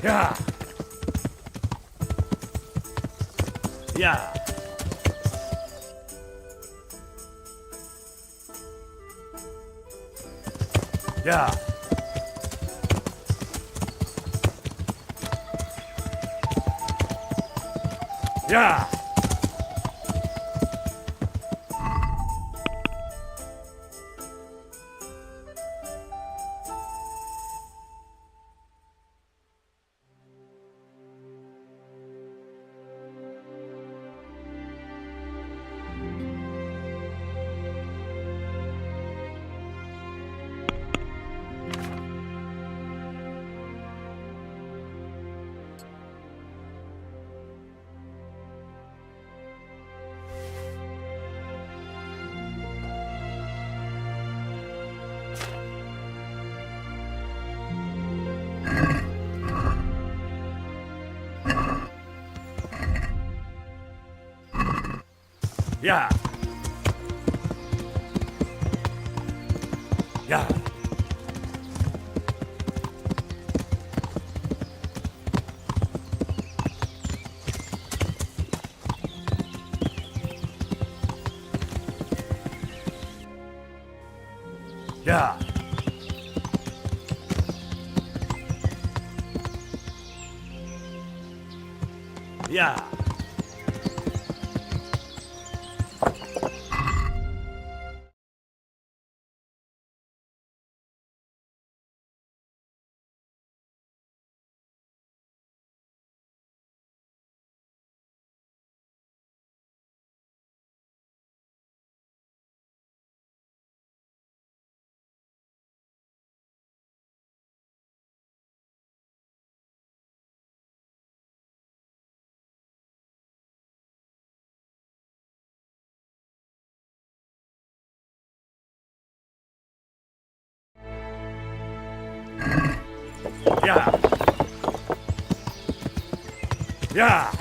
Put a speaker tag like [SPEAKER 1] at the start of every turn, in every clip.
[SPEAKER 1] Yeah. Yeah. Yeah. Yeah. Yeah. Yeah. Yeah. Yeah. Yeah. Yeah.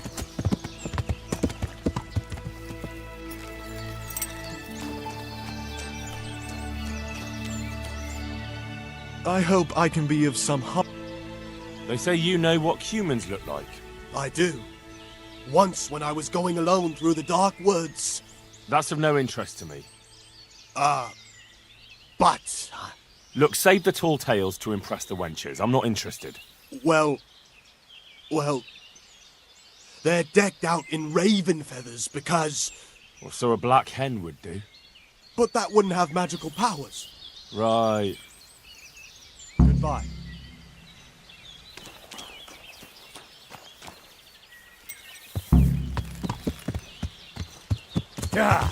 [SPEAKER 2] I hope I can be of some help.
[SPEAKER 3] They say you know what humans look like.
[SPEAKER 4] I do. Once when I was going alone through the dark woods.
[SPEAKER 3] That's of no interest to me.
[SPEAKER 4] But,
[SPEAKER 3] Look, save the tall tales to impress the wenches. I'm not interested.
[SPEAKER 4] well, they're decked out in raven feathers because...
[SPEAKER 3] Well, so a black hen would do.
[SPEAKER 4] But that wouldn't have magical powers.
[SPEAKER 3] Right.
[SPEAKER 4] Goodbye.
[SPEAKER 1] Yeah.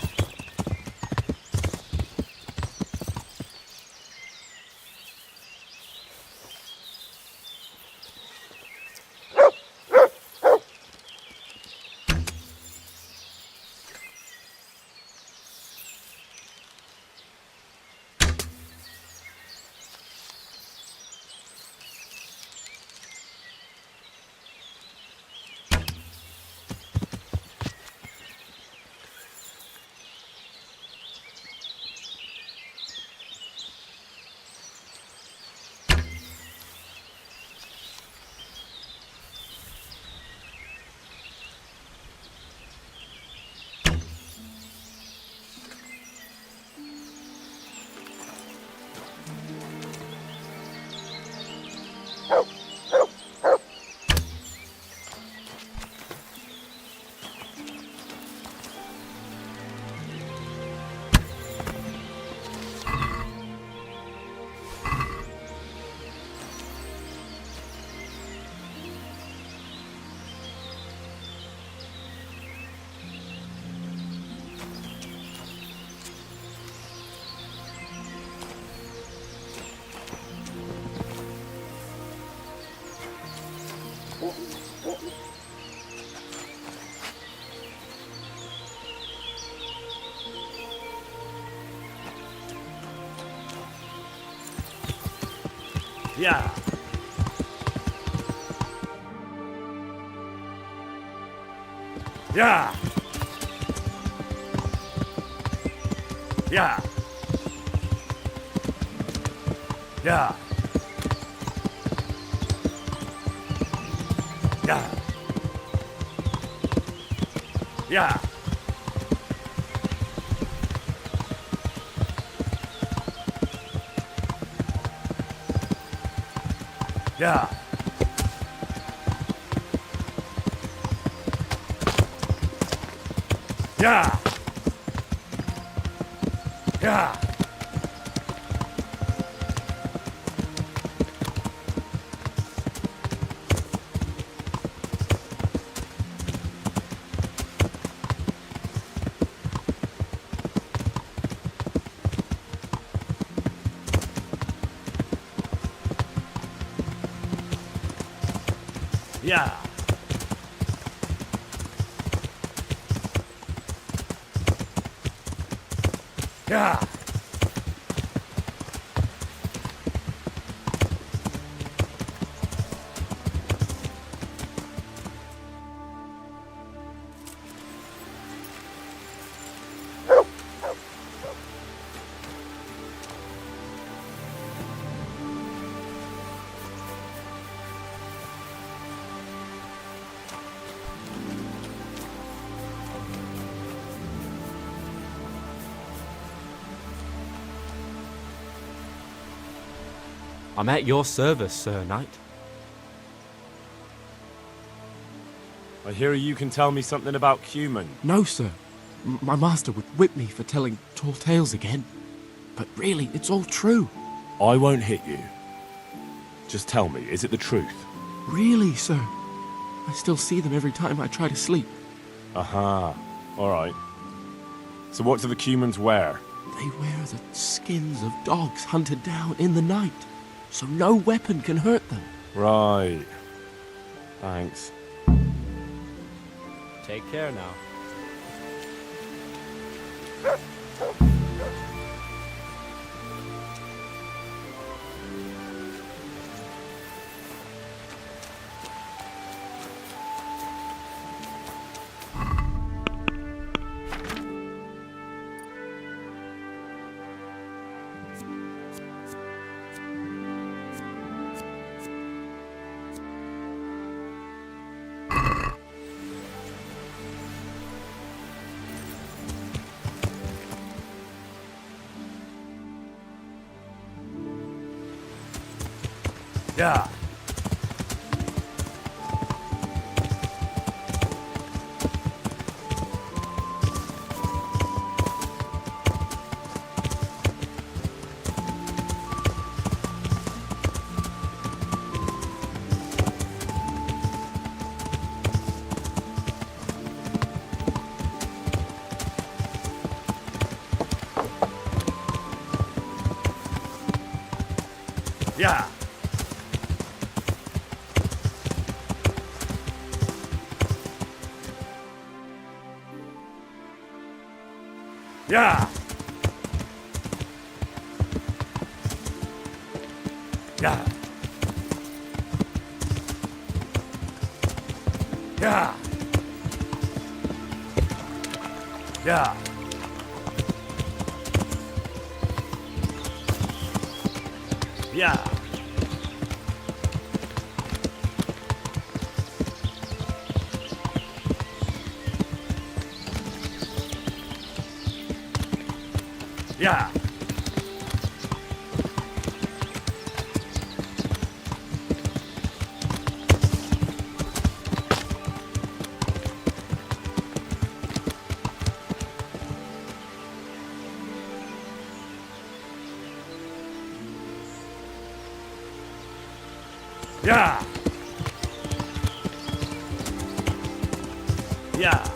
[SPEAKER 1] Yeah. Yeah. Yeah. Yeah. Yeah. Yeah. Yeah. Yeah. Yeah. Yeah. Yeah.
[SPEAKER 5] I'm at your service, Sir Knight.
[SPEAKER 3] I hear you can tell me something about Cumin.
[SPEAKER 5] No, sir. My master would whip me for telling tall tales again. But really, it's all true.
[SPEAKER 3] I won't hit you. Just tell me, is it the truth?
[SPEAKER 5] Really, sir. I still see them every time I try to sleep.
[SPEAKER 3] Aha. All right. So what do the Cumins wear?
[SPEAKER 5] They wear the skins of dogs hunted down in the night, so no weapon can hurt them.
[SPEAKER 3] Right. Thanks.
[SPEAKER 5] Take care now.
[SPEAKER 1] Yeah. Yeah. Yeah. Yeah. Yeah. Yeah. Yeah. Yeah. Yeah. Yeah.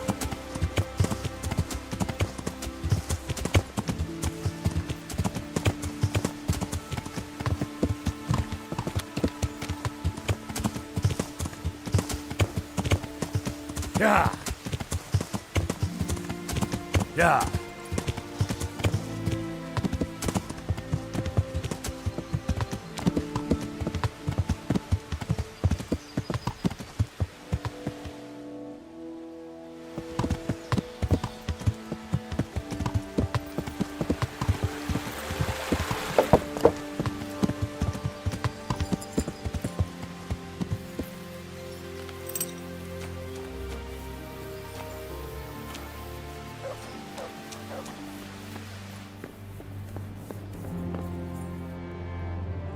[SPEAKER 1] Yeah. Yeah.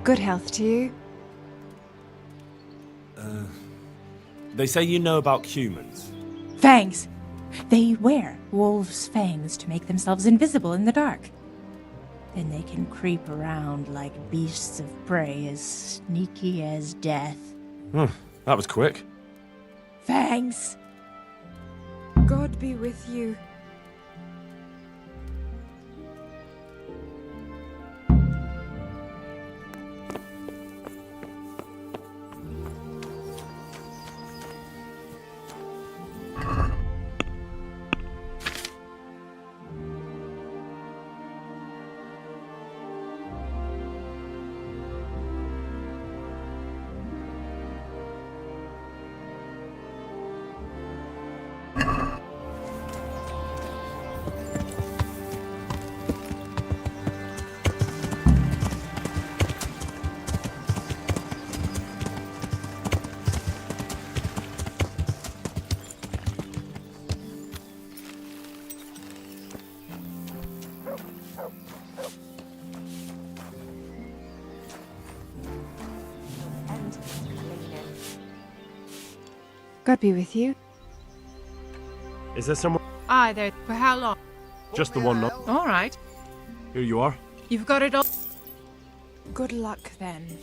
[SPEAKER 6] Good health to you.
[SPEAKER 3] They say you know about humans.
[SPEAKER 7] Fangs! They wear wolves' fangs to make themselves invisible in the dark. Then they can creep around like beasts of prey as sneaky as death.
[SPEAKER 3] That was quick.
[SPEAKER 7] Fangs!
[SPEAKER 6] God be with you. God be with you.
[SPEAKER 3] Is there someone?
[SPEAKER 8] Aye, there. For how long?
[SPEAKER 3] Just the one, no?
[SPEAKER 8] All right.
[SPEAKER 3] Here you are.
[SPEAKER 8] You've got it all.
[SPEAKER 6] Good luck then.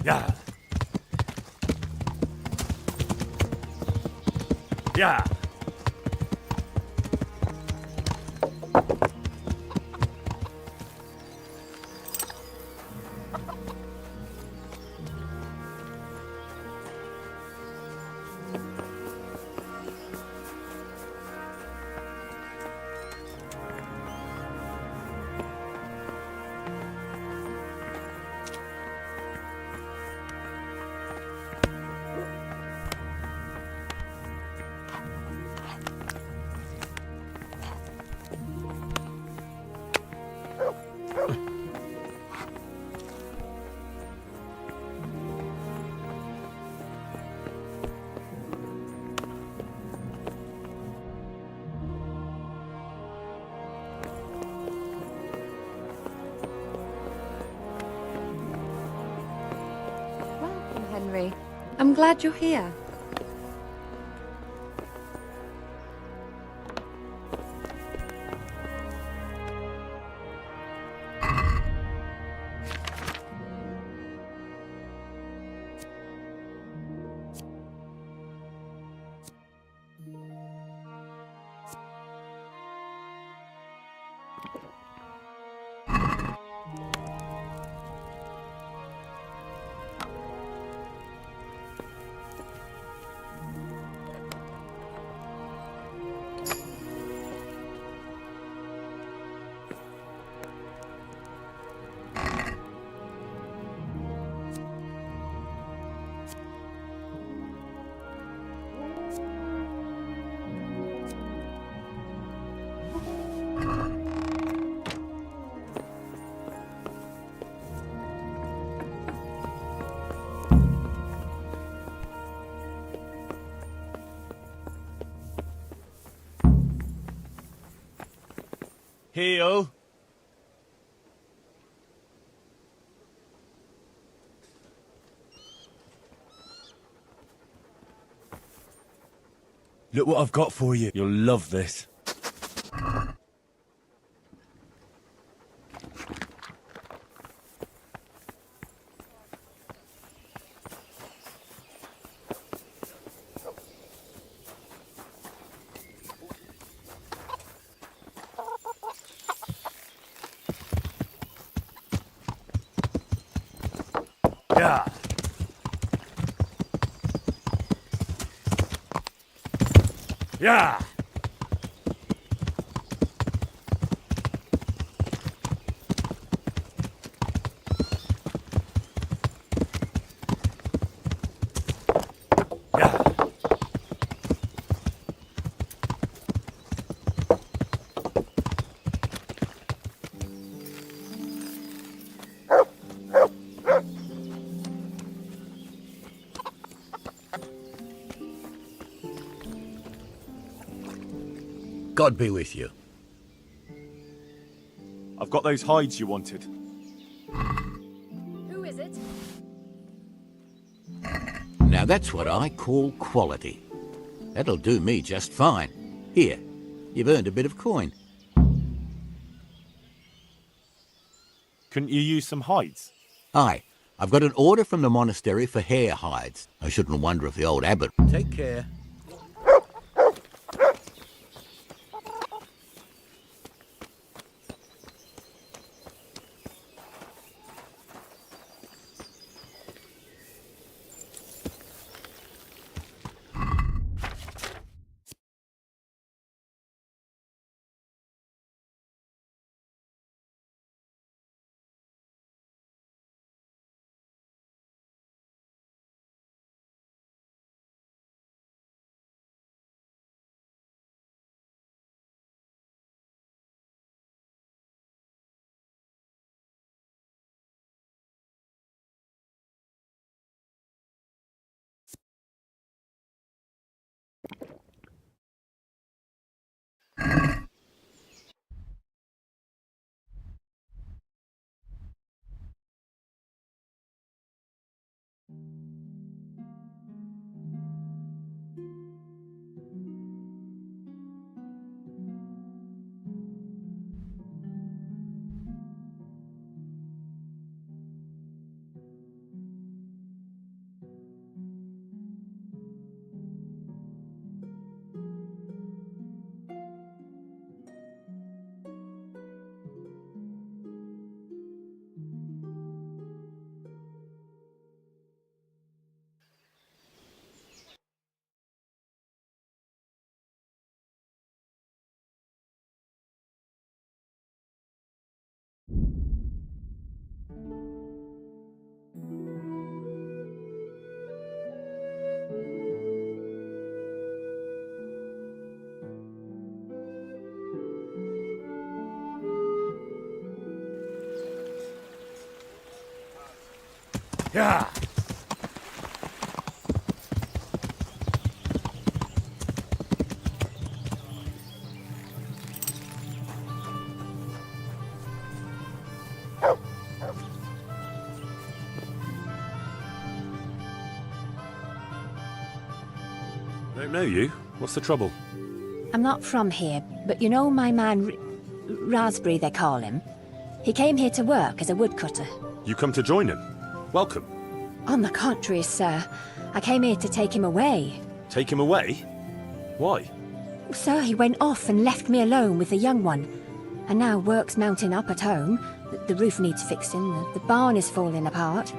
[SPEAKER 1] Yeah. Yeah.
[SPEAKER 6] Welcome, Henry. I'm glad you're here.
[SPEAKER 3] Heel.
[SPEAKER 1] Look what I've got for you.
[SPEAKER 3] You'll love this.
[SPEAKER 1] Yeah. Yeah. Yeah.
[SPEAKER 9] God be with you.
[SPEAKER 3] I've got those hides you wanted.
[SPEAKER 6] Who is it?
[SPEAKER 9] Now that's what I call quality. That'll do me just fine. Here, you've earned a bit of coin.
[SPEAKER 3] Couldn't you use some hides?
[SPEAKER 9] Aye, I've got an order from the monastery for hare hides. I shouldn't wonder if the old abbot... Take care.
[SPEAKER 1] Yeah.
[SPEAKER 3] Don't know you. What's the trouble?
[SPEAKER 10] I'm not from here, but you know my man Raspberry, they call him? He came here to work as a woodcutter.
[SPEAKER 3] You come to join him. Welcome.
[SPEAKER 10] On the contrary, sir. I came here to take him away.
[SPEAKER 3] Take him away? Why?
[SPEAKER 10] Sir, he went off and left me alone with the young one. And now work's mounting up at home. The roof needs fixing, the barn is falling apart.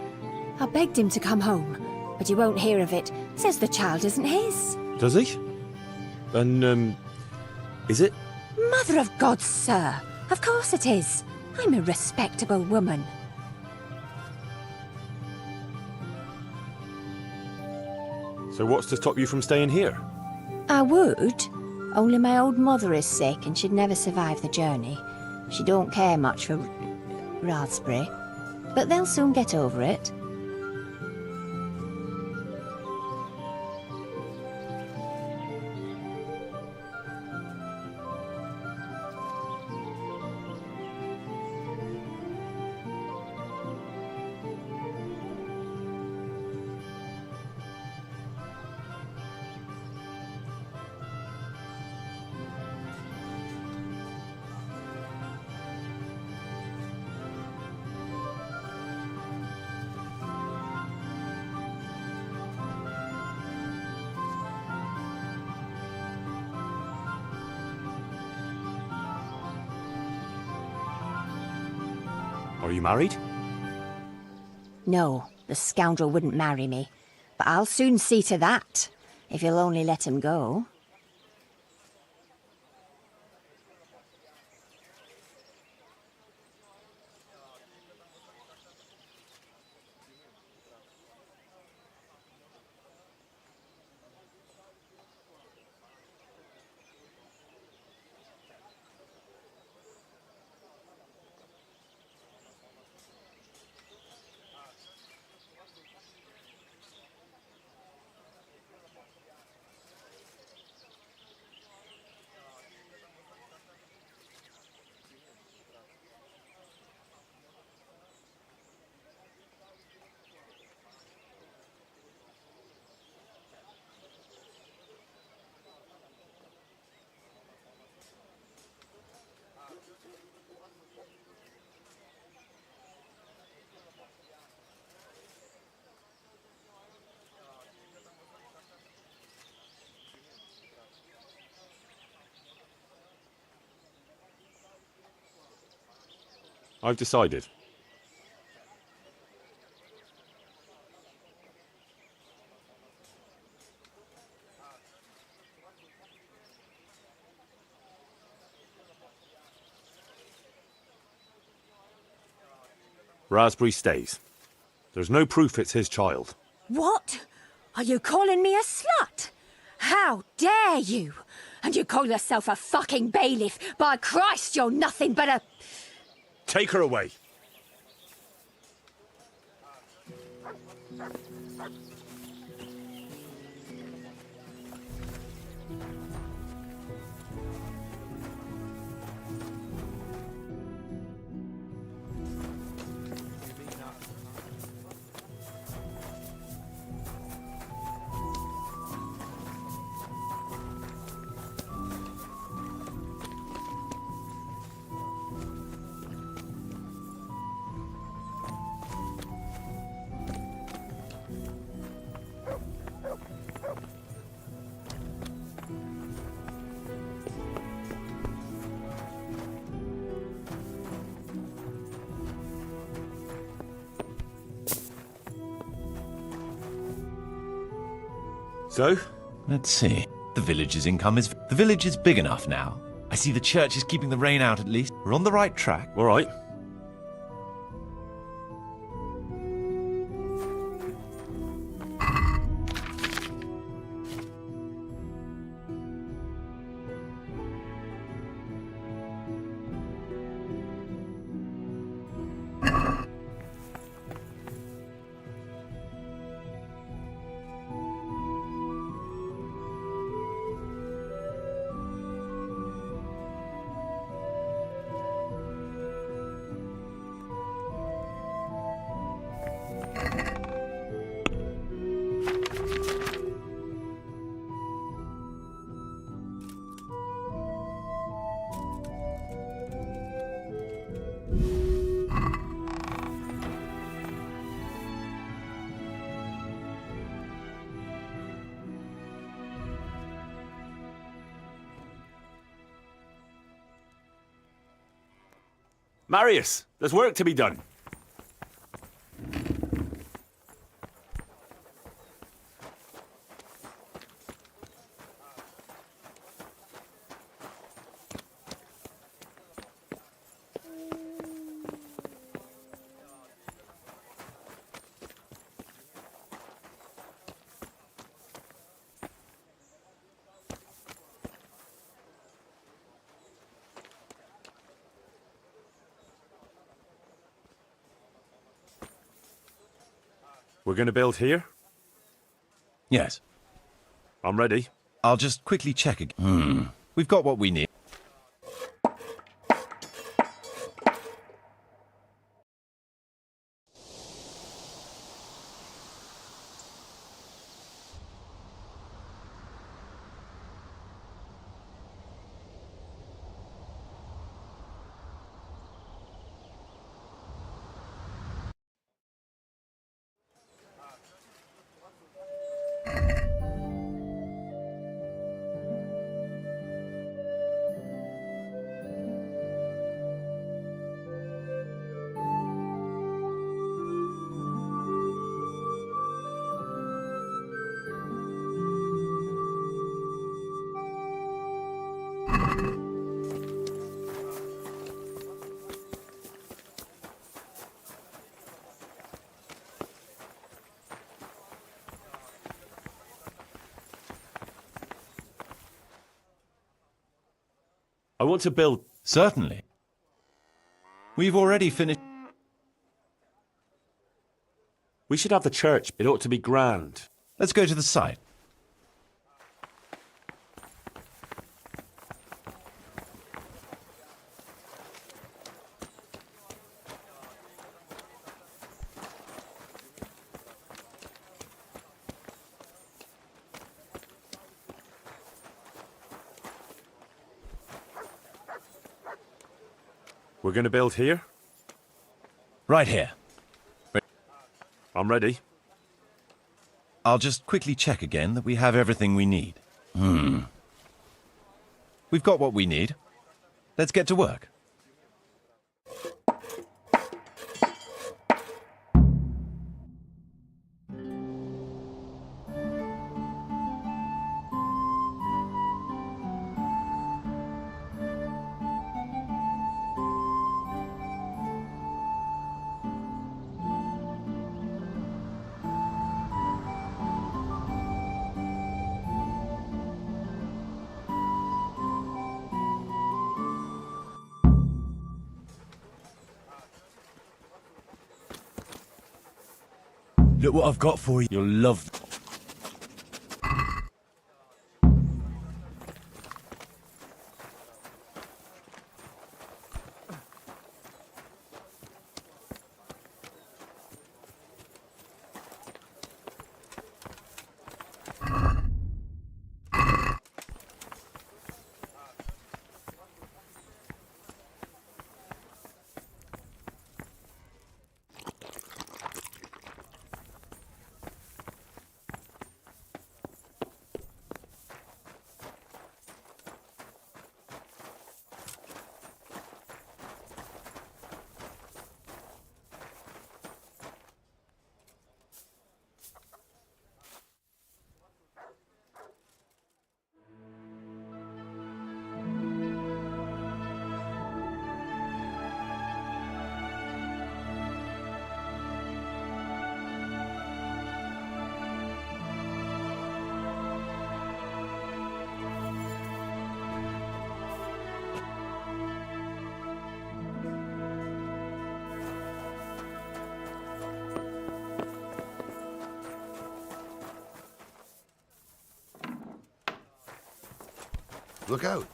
[SPEAKER 10] I begged him to come home, but he won't hear of it. Says the child isn't his.
[SPEAKER 3] Does he? And, is it?
[SPEAKER 10] Mother of God, sir. Of course it is. I'm a respectable woman.
[SPEAKER 3] So what's to stop you from staying here?
[SPEAKER 10] I would, only my old mother is sick and she'd never survive the journey. She don't care much for Raspberry, but they'll soon get over it.
[SPEAKER 3] Are you married?
[SPEAKER 10] No, the scoundrel wouldn't marry me. But I'll soon see to that, if you'll only let him go.
[SPEAKER 3] I've decided. Raspberry stays. There's no proof it's his child.
[SPEAKER 10] What? Are you calling me a slut? How dare you? And you call yourself a fucking bailiff? By Christ, you're nothing but a...
[SPEAKER 3] Take her away. So?
[SPEAKER 11] Let's see. The village is big enough now. I see the church is keeping the rain out at least. We're on the right track.
[SPEAKER 3] All right. Marius, there's work to be done. We're going to build here?
[SPEAKER 11] Yes.
[SPEAKER 3] I'm ready.
[SPEAKER 11] I'll just quickly check again. We've got what we need.
[SPEAKER 3] I want to build...
[SPEAKER 11] Certainly. We've already finished.
[SPEAKER 3] We should have the church. It ought to be grand.
[SPEAKER 11] Let's go to the site.
[SPEAKER 3] We're going to build here?
[SPEAKER 11] Right here.
[SPEAKER 3] I'm ready.
[SPEAKER 11] I'll just quickly check again that we have everything we need. We've got what we need. Let's get to work.
[SPEAKER 1] Look what I've got for you.
[SPEAKER 3] You'll love...
[SPEAKER 4] Look out.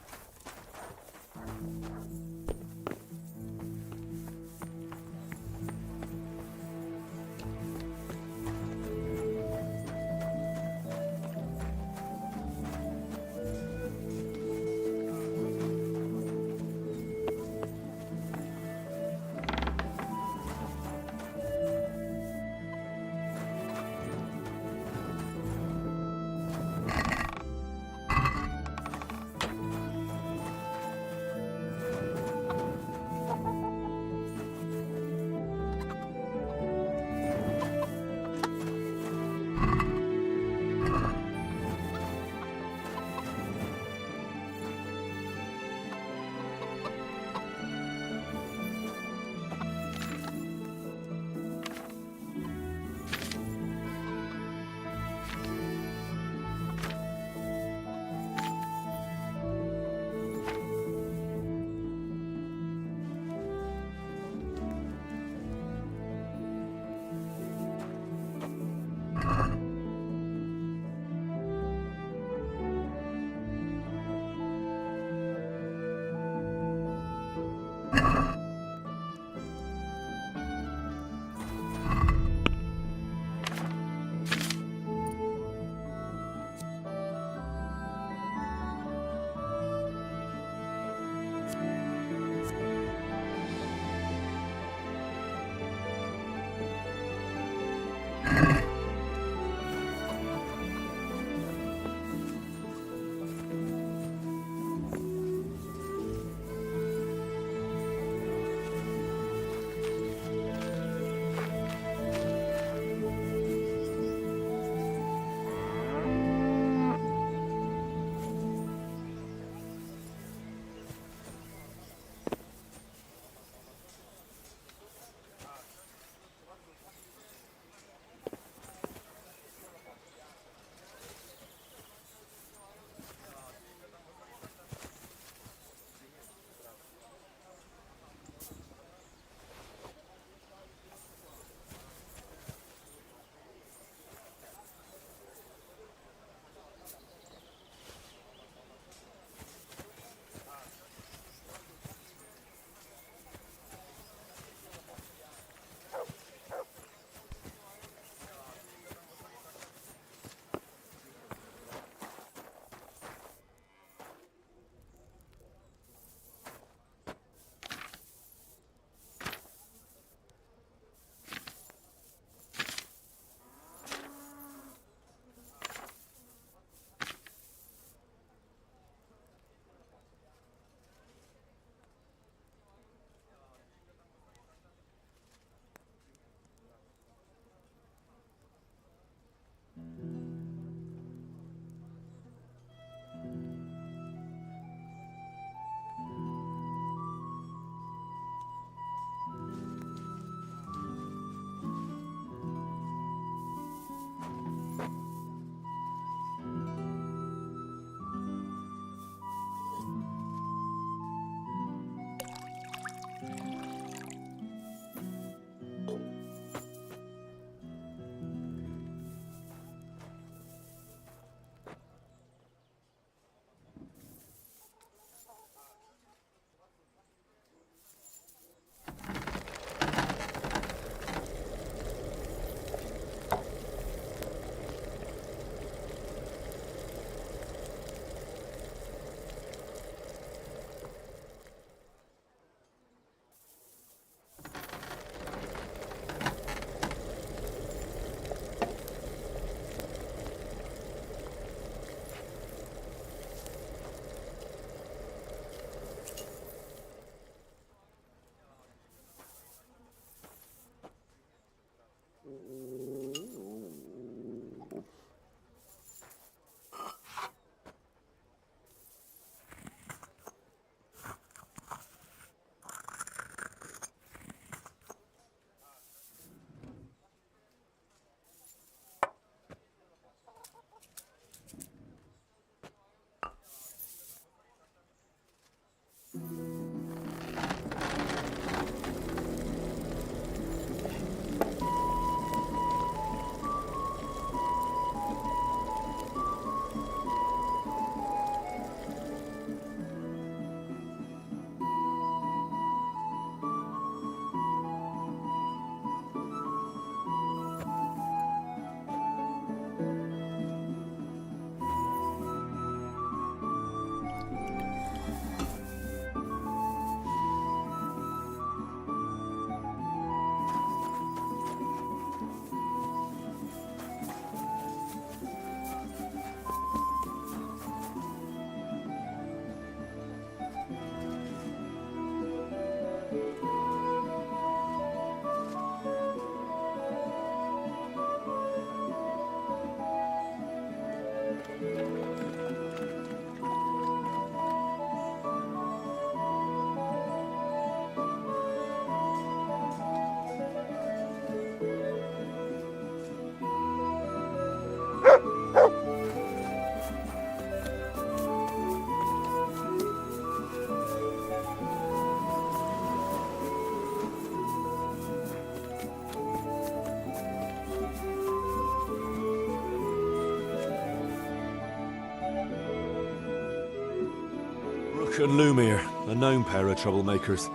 [SPEAKER 3] Rook and Lumiere, a known pair of troublemakers.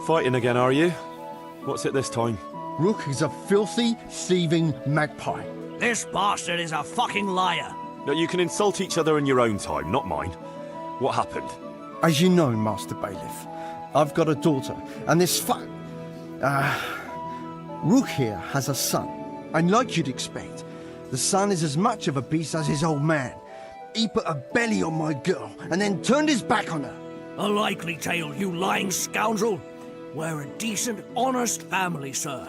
[SPEAKER 3] Fighting again, are you? What's it this time?
[SPEAKER 12] Rook is a filthy, thieving magpie.
[SPEAKER 13] This bastard is a fucking liar.
[SPEAKER 3] No, you can insult each other in your own time, not mine. What happened?
[SPEAKER 12] As you know, Master Bailiff, I've got a daughter, and this Rook here has a son. And like you'd expect, the son is as much of a beast as his old man. He put a belly on my girl, and then turned his back on her.
[SPEAKER 13] A likely tale, you lying scoundrel. We're a decent, honest family, sir.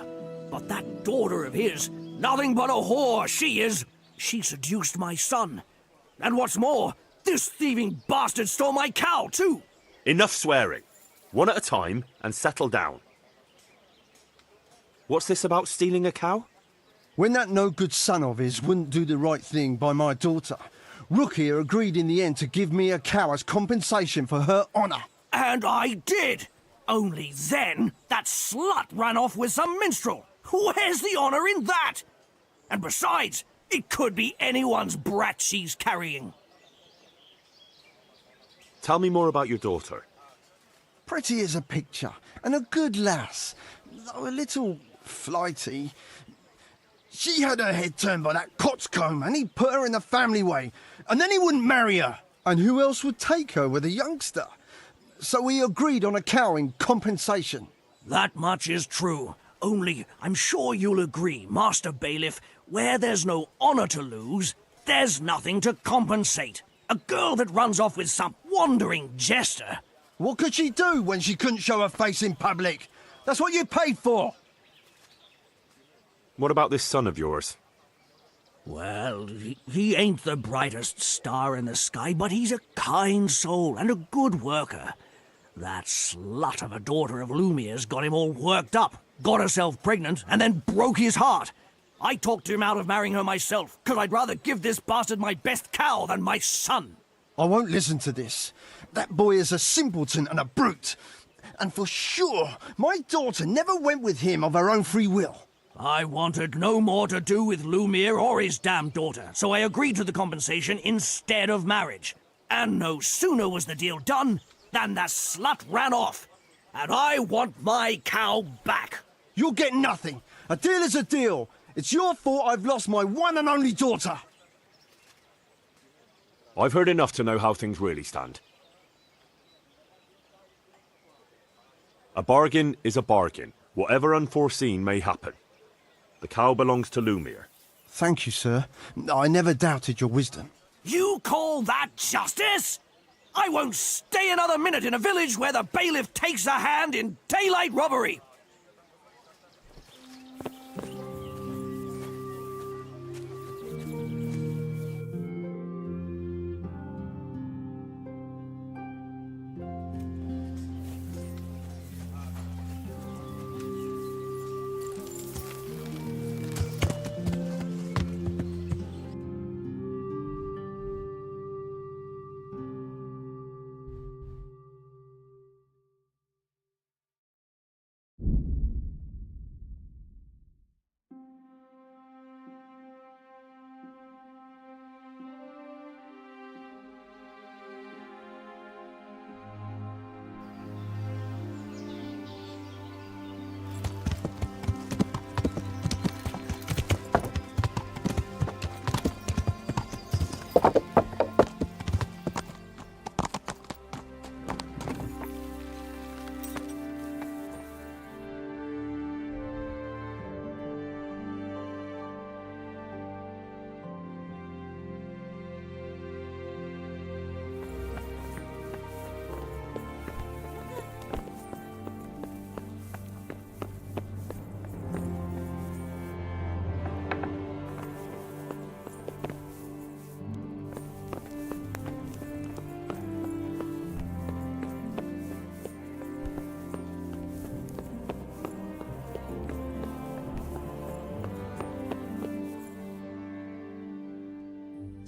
[SPEAKER 13] But that daughter of his, nothing but a whore, she is. She seduced my son. And what's more, this thieving bastard stole my cow, too.
[SPEAKER 3] Enough swearing. One at a time, and settle down. What's this about stealing a cow?
[SPEAKER 12] When that no-good son of his wouldn't do the right thing by my daughter, Rook here agreed in the end to give me a cow as compensation for her honour.
[SPEAKER 13] And I did. Only then, that slut ran off with some minstrel. Where's the honour in that? And besides, it could be anyone's brat she's carrying.
[SPEAKER 3] Tell me more about your daughter.
[SPEAKER 12] Pretty as a picture, and a good lass, though a little flighty. She had her head turned by that coxcomb, and he put her in the family way, and then he wouldn't marry her. And who else would take her with a youngster? So we agreed on a cow in compensation.
[SPEAKER 13] That much is true. Only, I'm sure you'll agree, Master Bailiff, where there's no honour to lose, there's nothing to compensate. A girl that runs off with some wandering jester.
[SPEAKER 12] What could she do when she couldn't show her face in public? That's what you paid for.
[SPEAKER 3] What about this son of yours?
[SPEAKER 13] Well, he ain't the brightest star in the sky, but he's a kind soul and a good worker. That slut of a daughter of Lumiere's got him all worked up, got herself pregnant, and then broke his heart. I talked him out of marrying her myself, because I'd rather give this bastard my best cow than my son.
[SPEAKER 12] I won't listen to this. That boy is a simpleton and a brute. And for sure, my daughter never went with him of her own free will.
[SPEAKER 13] I wanted no more to do with Lumiere or his damned daughter, so I agreed to the compensation instead of marriage. And no sooner was the deal done than the slut ran off. And I want my cow back.
[SPEAKER 12] You'll get nothing. A deal is a deal. It's your fault I've lost my one and only daughter.
[SPEAKER 3] I've heard enough to know how things really stand. A bargain is a bargain, whatever unforeseen may happen. The cow belongs to Lumiere.
[SPEAKER 12] Thank you, sir. I never doubted your wisdom.
[SPEAKER 13] You call that justice? I won't stay another minute in a village where the bailiff takes a hand in daylight robbery.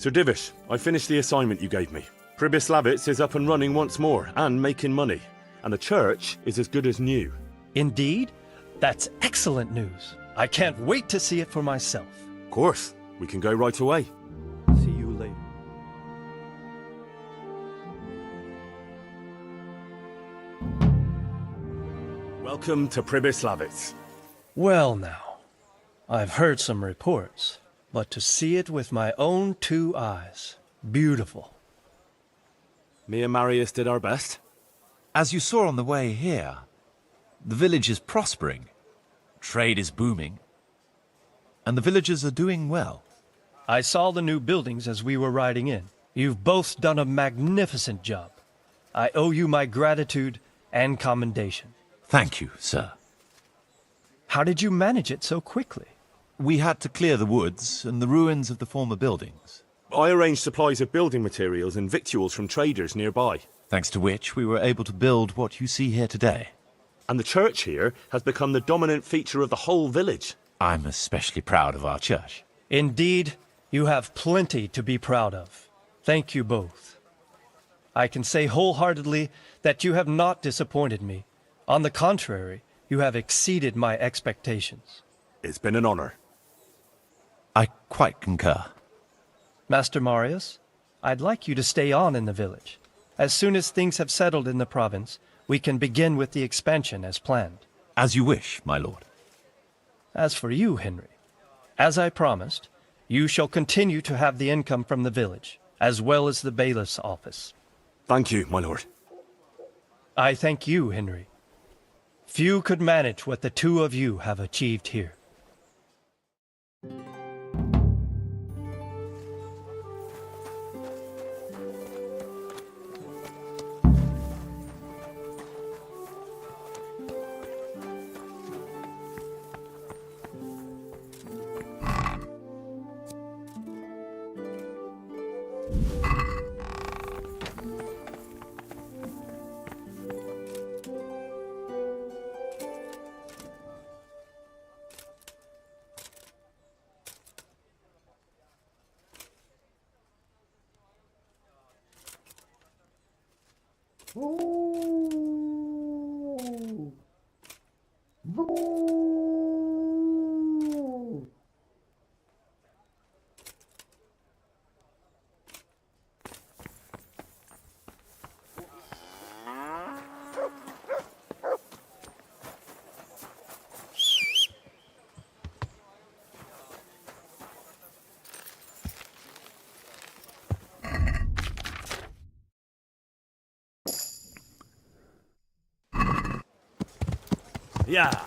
[SPEAKER 3] Sir Divish, I finished the assignment you gave me. Pribyslavitz is up and running once more, and making money. And the church is as good as new.
[SPEAKER 14] Indeed? That's excellent news. I can't wait to see it for myself.
[SPEAKER 3] Of course. We can go right away.
[SPEAKER 14] See you later.
[SPEAKER 3] Welcome to Pribyslavitz.
[SPEAKER 14] Well now, I've heard some reports, but to see it with my own two eyes, beautiful.
[SPEAKER 3] Me and Marius did our best.
[SPEAKER 11] As you saw on the way here, the village is prospering. Trade is booming. And the villagers are doing well.
[SPEAKER 14] I saw the new buildings as we were riding in. You've both done a magnificent job. I owe you my gratitude and commendation.
[SPEAKER 11] Thank you, sir.
[SPEAKER 14] How did you manage it so quickly?
[SPEAKER 11] We had to clear the woods and the ruins of the former buildings.
[SPEAKER 3] I arranged supplies of building materials and victuals from traders nearby.
[SPEAKER 11] Thanks to which we were able to build what you see here today.
[SPEAKER 3] And the church here has become the dominant feature of the whole village.
[SPEAKER 11] I'm especially proud of our church.
[SPEAKER 14] Indeed, you have plenty to be proud of. Thank you both. I can say wholeheartedly that you have not disappointed me. On the contrary, you have exceeded my expectations.
[SPEAKER 3] It's been an honor.
[SPEAKER 11] I quite concur.
[SPEAKER 14] Master Marius, I'd like you to stay on in the village. As soon as things have settled in the province, we can begin with the expansion as planned.
[SPEAKER 11] As you wish, my lord.
[SPEAKER 14] As for you, Henry, as I promised, you shall continue to have the income from the village, as well as the bailiff's office.
[SPEAKER 3] Thank you, my lord.
[SPEAKER 14] I thank you, Henry. Few could manage what the two of you have achieved here.
[SPEAKER 1] Yeah.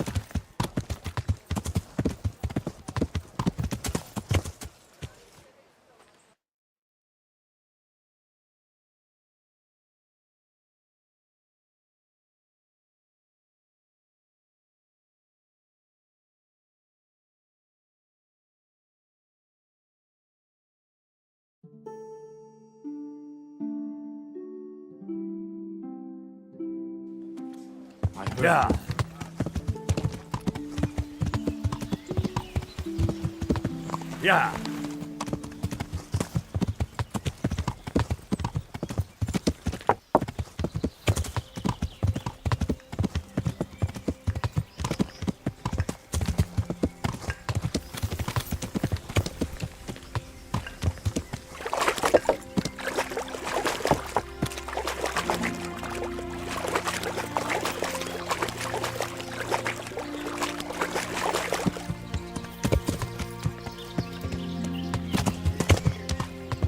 [SPEAKER 1] Yeah. Yeah.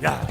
[SPEAKER 1] Yeah.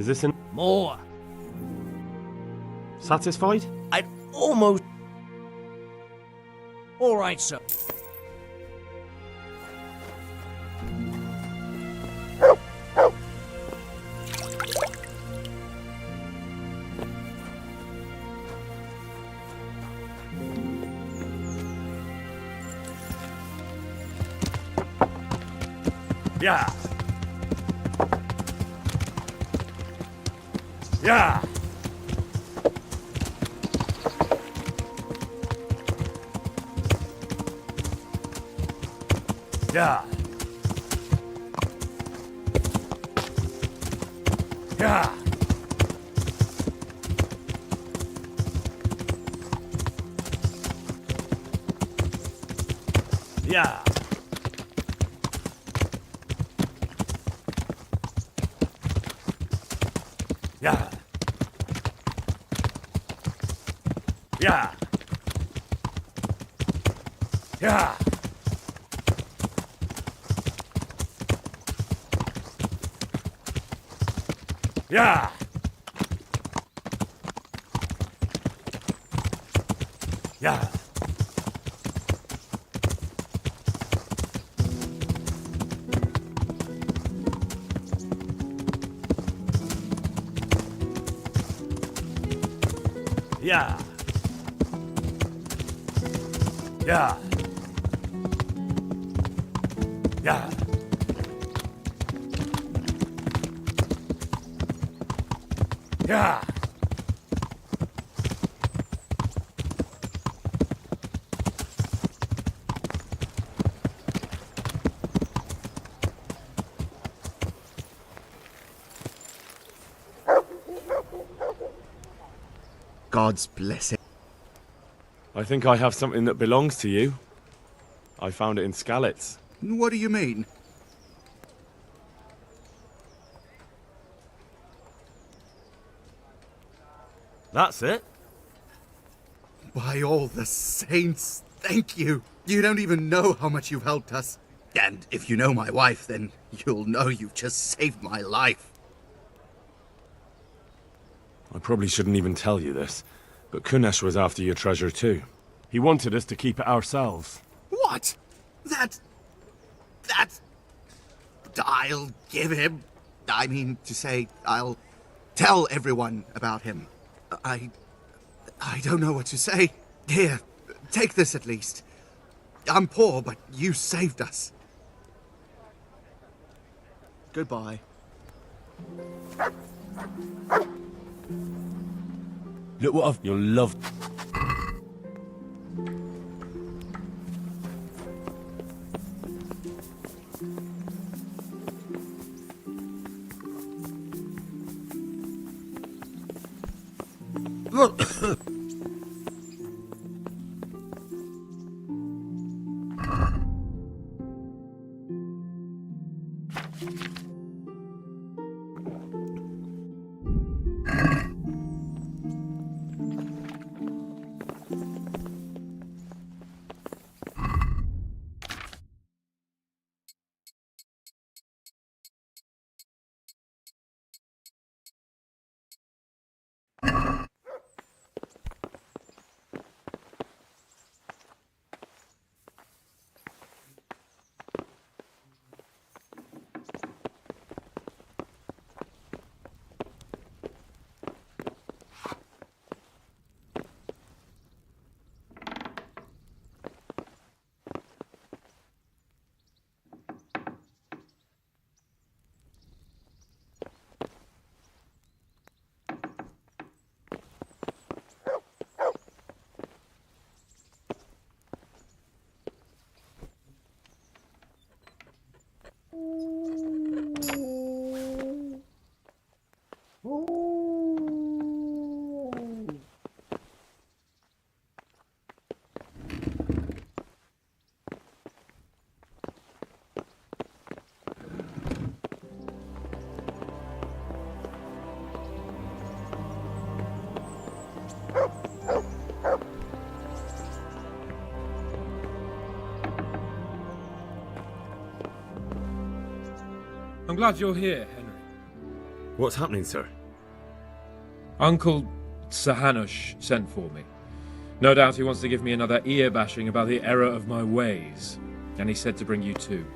[SPEAKER 3] Is this in...
[SPEAKER 13] More.
[SPEAKER 3] Satisfied?
[SPEAKER 13] I'd almost... All right, sir.
[SPEAKER 1] Yeah. Yeah. Yeah. Yeah. Yeah. Yeah. Yeah. Yeah. Yeah. Yeah. Yeah. Yeah. Yeah. Yeah.
[SPEAKER 2] God's blessing.
[SPEAKER 3] I think I have something that belongs to you. I found it in Skalitz.
[SPEAKER 2] What do you mean?
[SPEAKER 1] That's it?
[SPEAKER 2] By all the saints, thank you. You don't even know how much you've helped us. And if you know my wife, then you'll know you've just saved my life.
[SPEAKER 3] I probably shouldn't even tell you this, but Kunesh was after your treasure too. He wanted us to keep it ourselves.
[SPEAKER 2] What? That... I'll give him... I mean to say, I'll tell everyone about him. I don't know what to say. Here, take this at least. I'm poor, but you saved us. Goodbye.
[SPEAKER 3] Look what I've... You'll love...
[SPEAKER 15] I'm glad you're here, Henry.
[SPEAKER 1] What's happening, sir?
[SPEAKER 15] Uncle Sahanush sent for me. No doubt he wants to give me another ear bashing about the error of my ways. And he said to bring you too.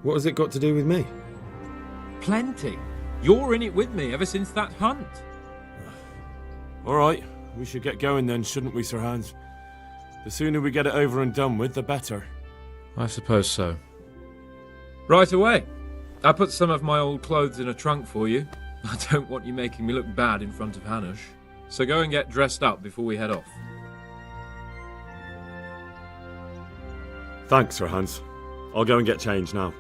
[SPEAKER 1] What has it got to do with me?
[SPEAKER 15] Plenty. You're in it with me ever since that hunt.
[SPEAKER 1] All right, we should get going then, shouldn't we, Sir Hans? The sooner we get it over and done with, the better.
[SPEAKER 15] I suppose so. Right away. I put some of my old clothes in a trunk for you. I don't want you making me look bad in front of Hanush. So go and get dressed up before we head off.
[SPEAKER 1] Thanks, Sir Hans. I'll go and get changed now.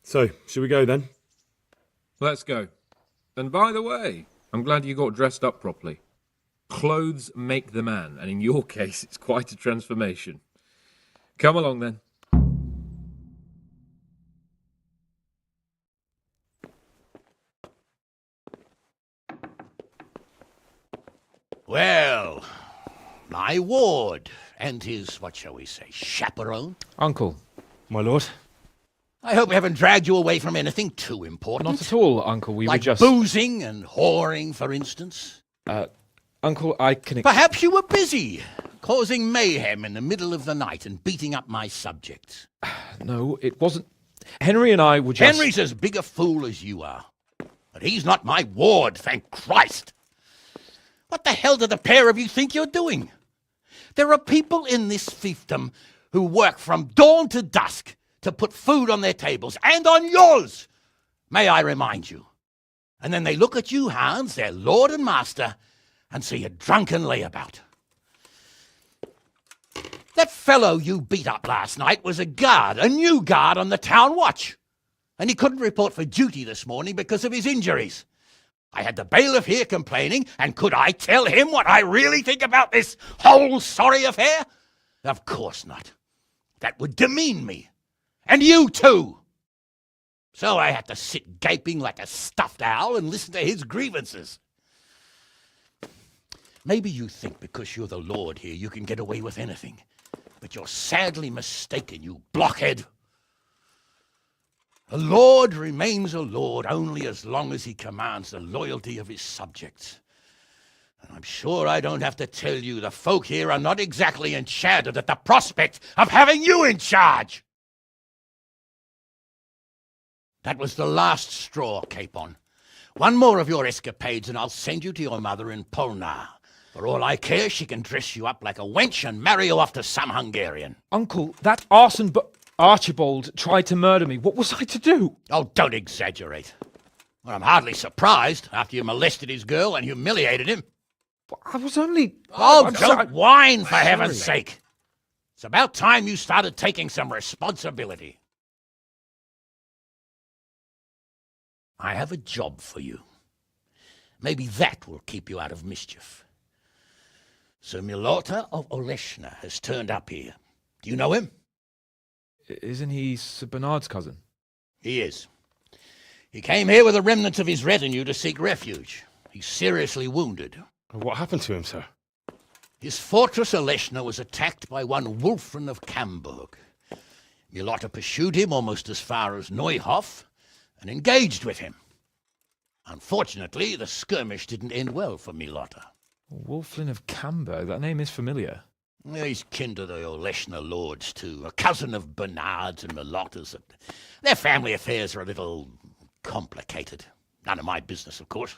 [SPEAKER 1] So, should we go then?
[SPEAKER 15] Let's go. And by the way, I'm glad you got dressed up properly. Clothes make the man, and in your case, it's quite a transformation. Come along then.
[SPEAKER 9] Well, my ward and his, what shall we say, chaperone.
[SPEAKER 16] Uncle, my lord.
[SPEAKER 9] I hope we haven't dragged you away from anything too important.
[SPEAKER 16] Not at all, Uncle. We
[SPEAKER 9] like
[SPEAKER 16] were just...
[SPEAKER 9] boozing and whoring, for instance.
[SPEAKER 16] Uncle, I can...
[SPEAKER 9] Perhaps you were busy, causing mayhem in the middle of the night and beating up my subjects.
[SPEAKER 16] No, it wasn't... Henry and I were just...
[SPEAKER 9] Henry's as big a fool as you are. But he's not my ward, thank Christ. What the hell do the pair of you think you're doing? There are people in this fiefdom who work from dawn to dusk to put food on their tables, and on yours, may I remind you. And then they look at you, Hans, their lord and master, and see a drunken layabout. That fellow you beat up last night was a guard, a new guard on the town watch. and he couldn't report for duty this morning because of his injuries. I had the bailiff here complaining, and could I tell him what I really think about this whole sorry affair? Of course not. That would demean me. And you too. So I had to sit gaping like a stuffed owl and listen to his grievances. Maybe you think because you're the Lord here you can get away with anything. But you're sadly mistaken, you blockhead. A lord remains a lord only as long as he commands the loyalty of his subjects. And I'm sure I don't have to tell you the folk here are not exactly enchanted at the prospect of having you in charge. That was the last straw, Capon. One more of your escapades and I'll send you to your mother in Polnar. For all I care, she can dress you up like a wench and marry you off to some Hungarian.
[SPEAKER 16] Uncle, that arson Archibald tried to murder me. What was I to do?
[SPEAKER 9] Oh, don't exaggerate. Well, I'm hardly surprised after you molested his girl and humiliated him.
[SPEAKER 16] I was only...
[SPEAKER 9] Oh, don't whine, for heaven's sake. It's about time you started taking some responsibility. I have a job for you. Maybe that will keep you out of mischief. Sir Milota of Oleshna has turned up here. Do you know him?
[SPEAKER 16] Isn't he Sir Bernard's cousin?
[SPEAKER 9] He is. He came here with the remnants of his retinue to seek refuge. He's seriously wounded.
[SPEAKER 1] What happened to him, sir?
[SPEAKER 9] His fortress Oleshna was attacked by one Wulfrin of Camburg. Milota pursued him almost as far as Neuhof and engaged with him. Unfortunately, the skirmish didn't end well for Milota.
[SPEAKER 16] Wulfrin of Camburg, that name is familiar.
[SPEAKER 9] He's kin to the Oleshna lords, too, a cousin of Bernard's and Milota's. Their family affairs are a little complicated. None of my business, of course.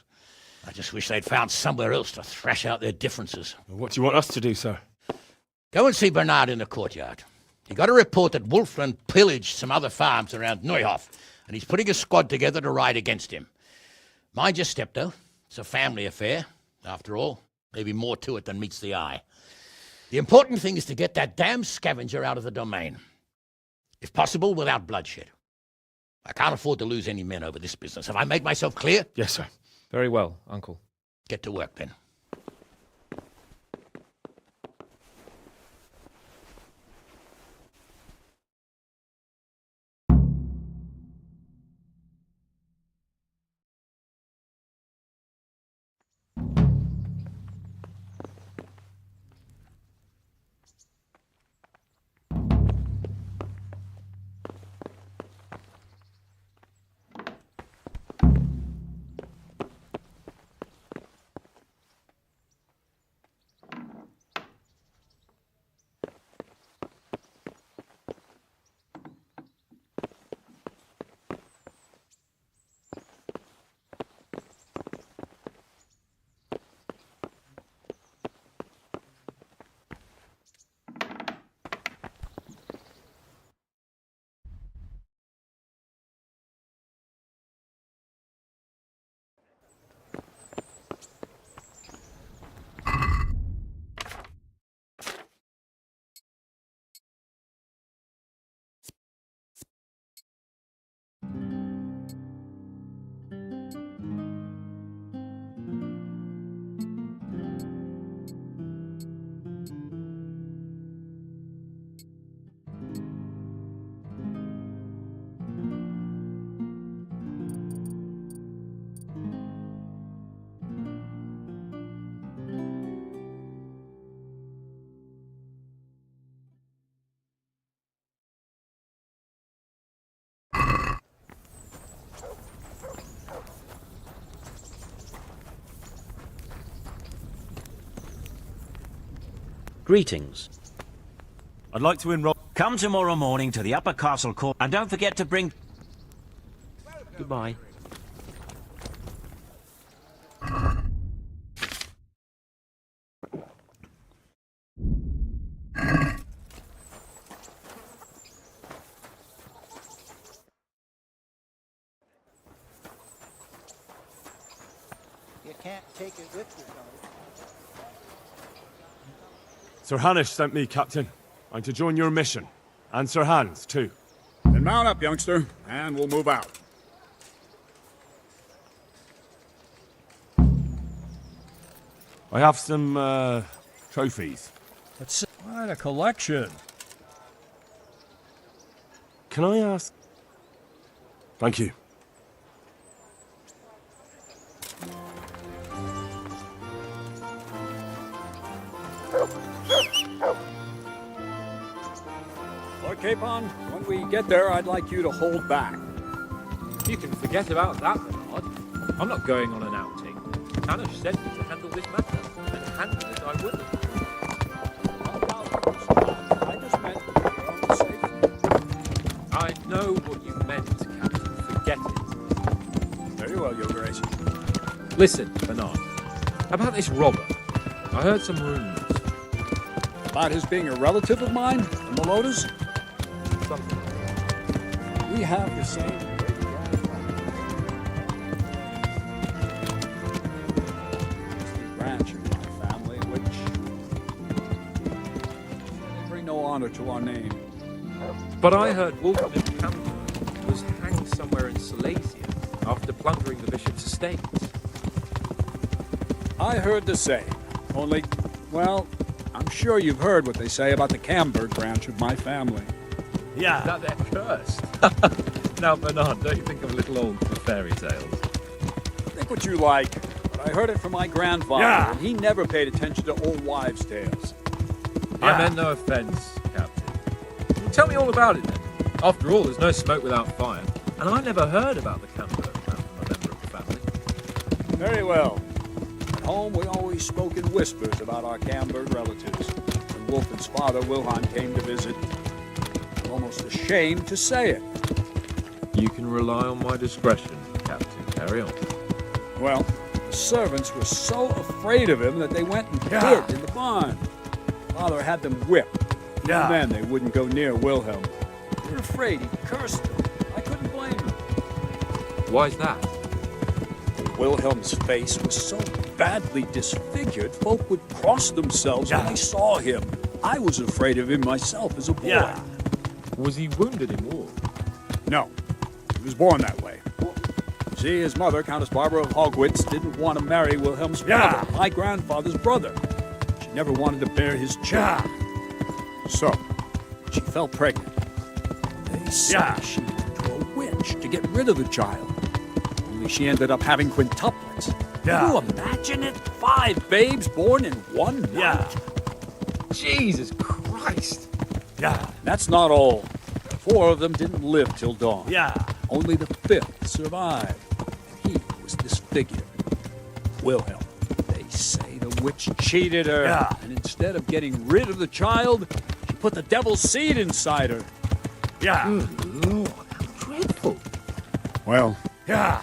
[SPEAKER 9] I just wish they'd found somewhere else to thrash out their differences.
[SPEAKER 1] What do you want us to do, sir?
[SPEAKER 9] Go and see Bernard in the courtyard. He got a report that Wulfrin pillaged some other farms around Neuhof, and he's putting a squad together to ride against him. Mind your step, though. It's a family affair, after all. Maybe more to it than meets the eye. The important thing is to get that damn scavenger out of the domain. If possible, without bloodshed. I can't afford to lose any men over this business. Have I made myself clear?
[SPEAKER 1] Yes, sir.
[SPEAKER 16] Very well, Uncle.
[SPEAKER 9] Get to work, then.
[SPEAKER 17] Greetings.
[SPEAKER 1] I'd like to enroll...
[SPEAKER 17] Come tomorrow morning to the upper castle court, and don't forget to bring... Goodbye.
[SPEAKER 18] You can't take it with you, though.
[SPEAKER 1] Sir Hanish sent me, Captain. I'm to join your mission. And Sir Hans, too. Then
[SPEAKER 19] Then mount up, youngster, and we'll move out.
[SPEAKER 1] I have some, trophies.
[SPEAKER 19] That's quite a collection.
[SPEAKER 1] Can I ask? Thank you.
[SPEAKER 19] Lord Capon, when we get there, I'd like you to hold back.
[SPEAKER 15] You can forget about that, Bernard. I'm not going on an outing. Hanush sent me to handle this matter, and handle it I will.
[SPEAKER 19] I just meant your own safety.
[SPEAKER 15] I know what you meant, Captain. Forget it.
[SPEAKER 19] Very well, Your Grace.
[SPEAKER 15] Listen, Bernard. About this robber. I heard some rumors.
[SPEAKER 19] About his being a relative of mine, the Melodas?
[SPEAKER 15] Something.
[SPEAKER 19] We have the same branch of my family, which they bring no honor to our name.
[SPEAKER 15] But I heard Wolfman Campbell was hanged somewhere in Silesia after plundering the bishop's estates.
[SPEAKER 19] I heard the same. Only, well, I'm sure you've heard what they say about the Camberg branch of my family.
[SPEAKER 15] Yeah. That they're cursed. Now, Bernard, don't you think I'm a little old for fairy tales?
[SPEAKER 19] Think what you like, but I heard it from my grandfather, and he never paid attention to old wives' tales.
[SPEAKER 15] I meant no offence, Captain. Tell me all about it, then. After all, there's no smoke without fire, and I never heard about the Camberg from a member of the family.
[SPEAKER 19] Very well. At home, we always spoke in whispers about our Camberg relatives. When Wolfen's father, Wilhelm, came to visit, I'm almost ashamed to say it.
[SPEAKER 15] You can rely on my discretion, Captain. Carry on.
[SPEAKER 19] Well, the servants were so afraid of him that they went and hid in the barn. Father had them whipped. Even then, they wouldn't go near Wilhelm. They were afraid he'd cursed them. I couldn't blame them.
[SPEAKER 15] Why's that?
[SPEAKER 19] Wilhelm's face was so badly disfigured, folk would cross themselves when they saw him. I was afraid of him myself as a boy.
[SPEAKER 15] Was he wounded in war?
[SPEAKER 19] No. He was born that way. See, his mother, Countess Barbara of Hogwitz, didn't want to marry Wilhelm's father, my grandfather's brother. She never wanted to bear his child. So, she fell pregnant. They say she went to a witch to get rid of the child. Only she ended up having quintuplets. Can you imagine it? 5 babes born in one night.
[SPEAKER 15] Jesus Christ.
[SPEAKER 19] That's not all. 4 of them didn't live till dawn. Only the 5th survived. And he was disfigured. Wilhelm. They say the witch cheated her. And instead of getting rid of the child, she put the devil's seed inside her.
[SPEAKER 15] Good Lord, how dreadful.
[SPEAKER 19] Well,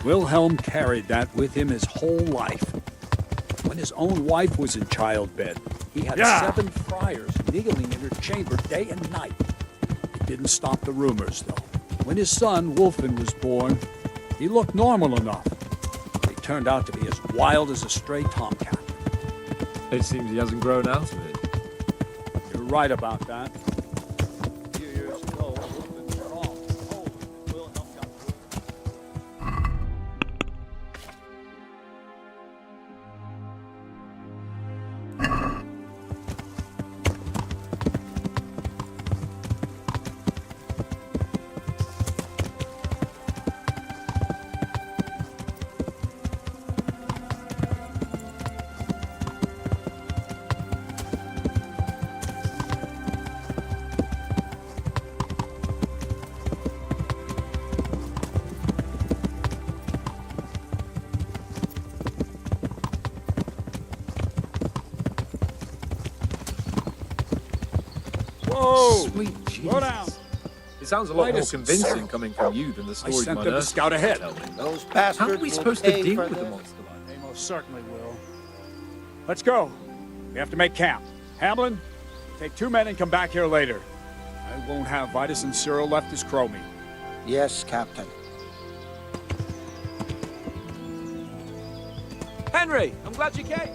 [SPEAKER 19] Wilhelm carried that with him his whole life. When his own wife was in childbed, he had 7 friars kneeling in her chamber day and night. It didn't stop the rumors, though. When his son, Wolfen, was born, he looked normal enough. He turned out to be as wild as a stray tomcat.
[SPEAKER 15] It seems he hasn't grown out of it.
[SPEAKER 19] You're right about that. A few years ago, Wolfen went off and told him that Wilhelm got Whoa!
[SPEAKER 15] Sweet Jesus.
[SPEAKER 19] Slow down.
[SPEAKER 15] It sounds a lot more
[SPEAKER 19] Latest,
[SPEAKER 15] convincing
[SPEAKER 19] sir.
[SPEAKER 15] coming from you than the
[SPEAKER 19] I
[SPEAKER 15] stories
[SPEAKER 19] sent
[SPEAKER 15] my
[SPEAKER 19] them to
[SPEAKER 15] nurse
[SPEAKER 19] scout ahead.
[SPEAKER 15] tell me.
[SPEAKER 18] Those
[SPEAKER 15] How
[SPEAKER 18] bastards
[SPEAKER 15] are we
[SPEAKER 18] will
[SPEAKER 15] supposed to
[SPEAKER 18] pay
[SPEAKER 15] deal
[SPEAKER 18] for
[SPEAKER 15] with a
[SPEAKER 18] this.
[SPEAKER 15] monster like
[SPEAKER 19] They most certainly will. Let's go. We have to make camp. Hamlin, take 2 men and come back here later. I won't have Vitus and Cyril left as Chromie.
[SPEAKER 18] Yes, Captain.
[SPEAKER 3] Henry, I'm glad you came.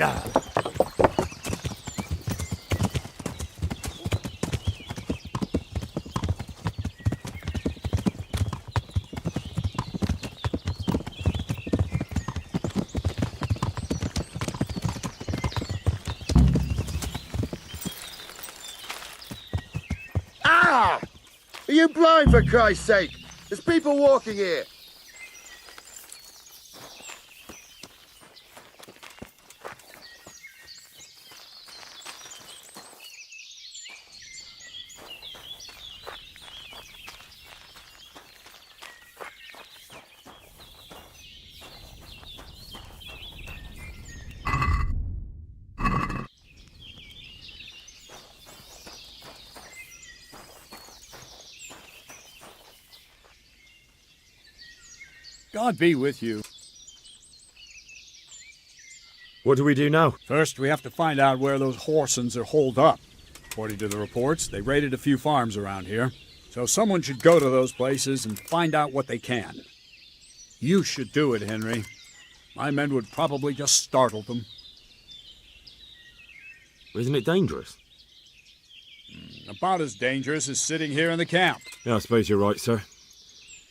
[SPEAKER 9] Yeah.
[SPEAKER 12] Ah! Are you blind, for Christ's sake? There's people walking here.
[SPEAKER 19] God be with you.
[SPEAKER 1] What do we do now?
[SPEAKER 19] First, we have to find out where those Horsons are holed up. According to the reports, they raided a few farms around here. So someone should go to those places and find out what they can. You should do it, Henry. My men would probably just startle them.
[SPEAKER 1] Isn't it dangerous?
[SPEAKER 19] About as dangerous as sitting here in the camp.
[SPEAKER 1] Yeah, I suppose you're right, sir.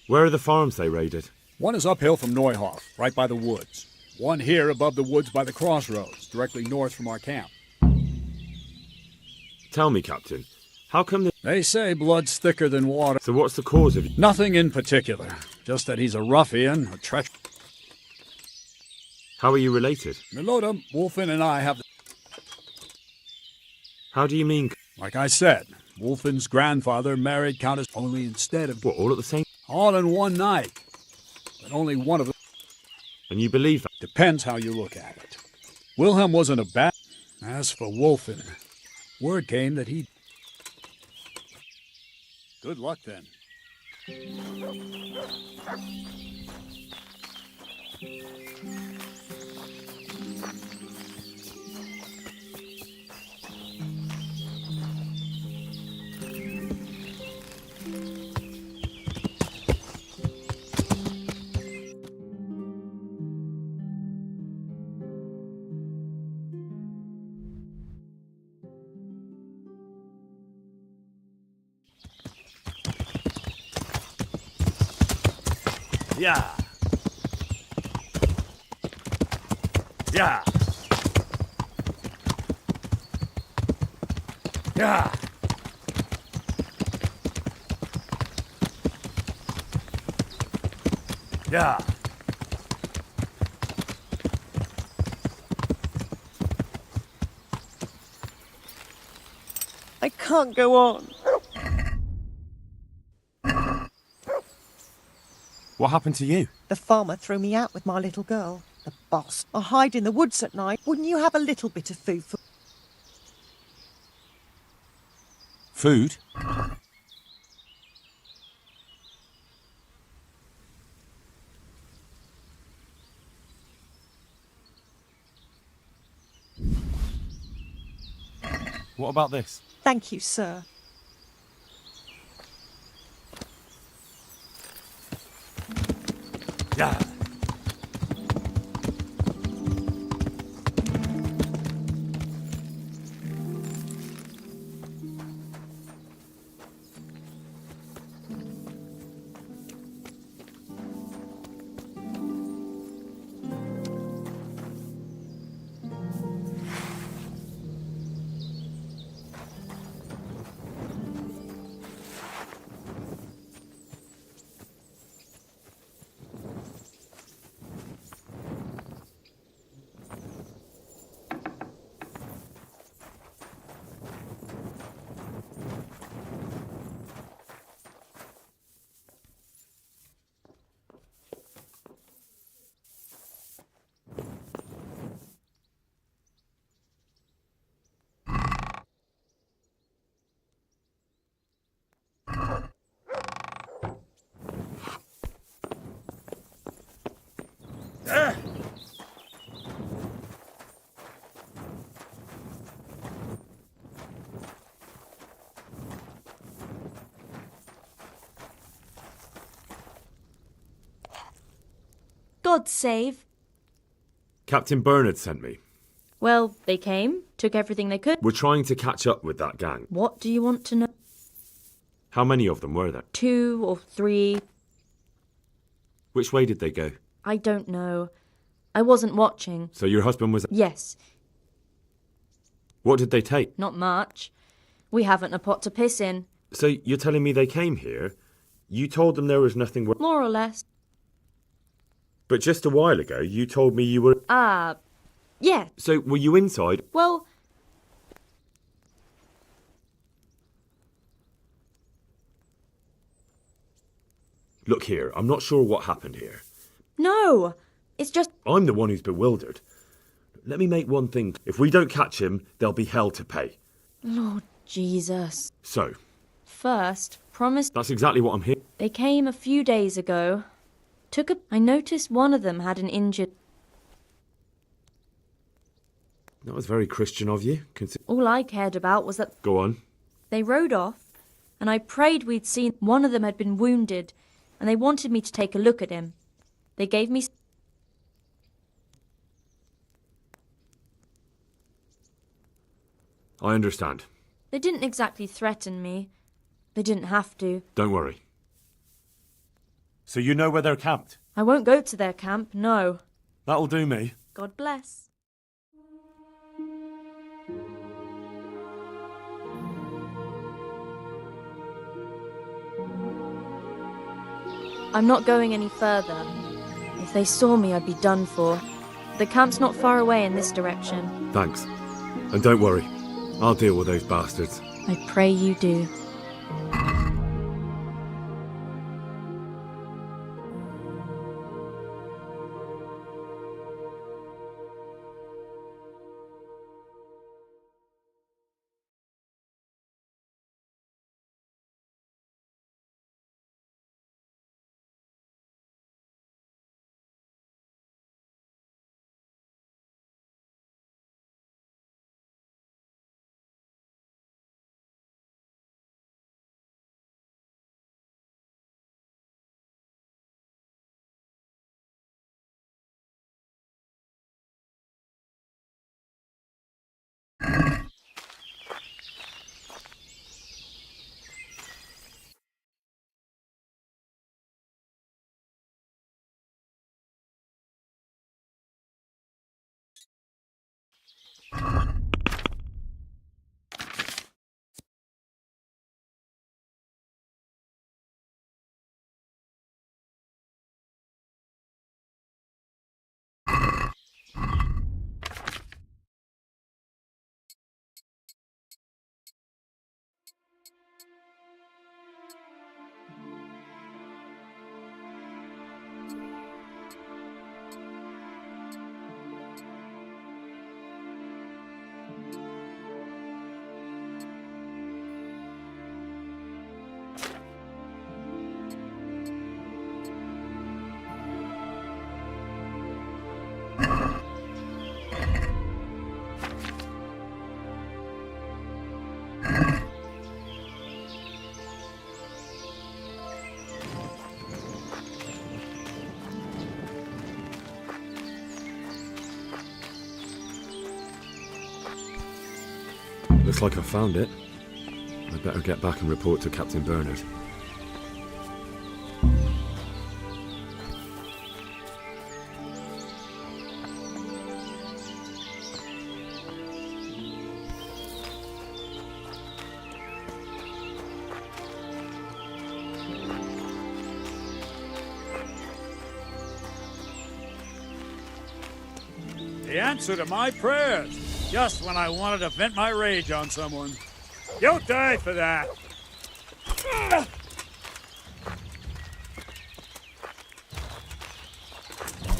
[SPEAKER 1] Where are the farms they raided?
[SPEAKER 19] One is uphill from Neuhof, right by the woods. One here above the woods by the crossroads, directly north from our camp.
[SPEAKER 1] Tell me, Captain, how come
[SPEAKER 19] They say blood's thicker than water.
[SPEAKER 1] So what's the cause of it?
[SPEAKER 19] Nothing in particular. Just that he's a ruffian, a treacherous.
[SPEAKER 1] How are you related?
[SPEAKER 19] Milota, Wolfen, and I have...
[SPEAKER 1] How do you mean?
[SPEAKER 19] Like I said, Wolfen's grandfather married Countess only instead of...
[SPEAKER 1] What, all at the same...
[SPEAKER 19] All in one night. But only one of them...
[SPEAKER 1] And you believe that?
[SPEAKER 19] Depends how you look at it. Wilhelm wasn't a bad... As for Wolfen, word came that he... Good luck, then.
[SPEAKER 9] Yeah. Yeah. Yeah. Yeah.
[SPEAKER 20] I can't go on.
[SPEAKER 1] What happened to you?
[SPEAKER 20] The farmer threw me out with my little girl. The boss. I hide in the woods at night. Wouldn't you have a little bit of food for...
[SPEAKER 1] Food? What about this?
[SPEAKER 20] Thank you, sir.
[SPEAKER 9] Yeah.
[SPEAKER 21] God save.
[SPEAKER 1] Captain Bernard sent me.
[SPEAKER 21] Well, they came, took everything they could.
[SPEAKER 1] We're trying to catch up with that gang.
[SPEAKER 21] What do you want to know?
[SPEAKER 1] How many of them were there?
[SPEAKER 21] 2 or 3.
[SPEAKER 1] Which way did they go?
[SPEAKER 21] I don't know. I wasn't watching.
[SPEAKER 1] So your husband was...
[SPEAKER 21] Yes,
[SPEAKER 1] What did they take?
[SPEAKER 21] not much. We haven't a pot to piss in.
[SPEAKER 1] So you're telling me they came here, you told them there was nothing...
[SPEAKER 21] More or less.
[SPEAKER 1] But just a while ago, you told me you were...
[SPEAKER 21] Yeah.
[SPEAKER 1] So were you inside?
[SPEAKER 21] Well...
[SPEAKER 1] Look here, I'm not sure what happened here.
[SPEAKER 21] No! It's just...
[SPEAKER 1] I'm the one who's bewildered. Let me make one thing. If we don't catch him, there'll be hell to pay.
[SPEAKER 21] Lord Jesus.
[SPEAKER 1] So,
[SPEAKER 21] First, promise...
[SPEAKER 1] that's exactly what I'm here.
[SPEAKER 21] They came a few days ago. I noticed one of them had an injured...
[SPEAKER 1] That was very Christian of you.
[SPEAKER 21] All I cared about was that...
[SPEAKER 1] Go on.
[SPEAKER 21] They rode off, and I prayed we'd seen one of them had been wounded, and they wanted me to take a look at him. They gave me...
[SPEAKER 1] I understand.
[SPEAKER 21] They didn't exactly threaten me. They didn't have to.
[SPEAKER 1] Don't worry. So you know where they're camped?
[SPEAKER 21] I won't go to their camp, no.
[SPEAKER 1] That'll do me.
[SPEAKER 21] God bless. I'm not going any further. If they saw me, I'd be done for. The camp's not far away in this direction.
[SPEAKER 1] Thanks. And don't worry. I'll deal with those bastards.
[SPEAKER 21] I pray you do.
[SPEAKER 1] Looks like I found it. I'd better get back and report to Captain Bernard.
[SPEAKER 19] The answer to my prayers. Just when I wanted to vent my rage on someone. You'll die for that.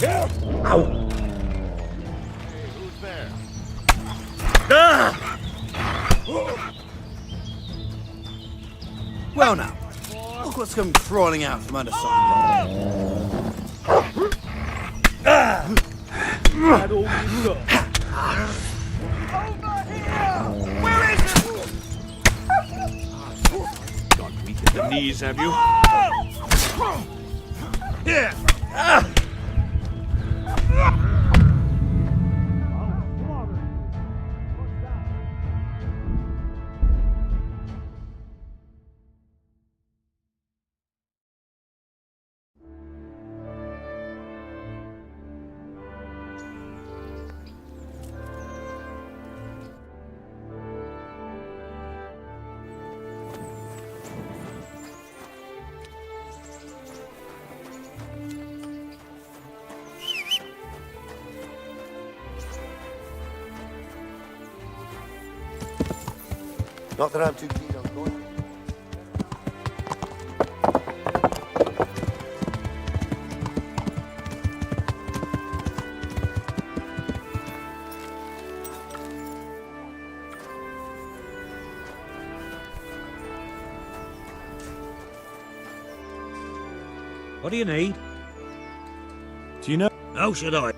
[SPEAKER 17] Ow!
[SPEAKER 19] Hey, who's there?
[SPEAKER 22] Well now, look what's come crawling out from under something.
[SPEAKER 19] Where is it?
[SPEAKER 3] Got weak at the knees, have you?
[SPEAKER 19] Here.
[SPEAKER 22] Not that I'm too keen on going.
[SPEAKER 13] What do you need?
[SPEAKER 3] Do you know?
[SPEAKER 13] How should I?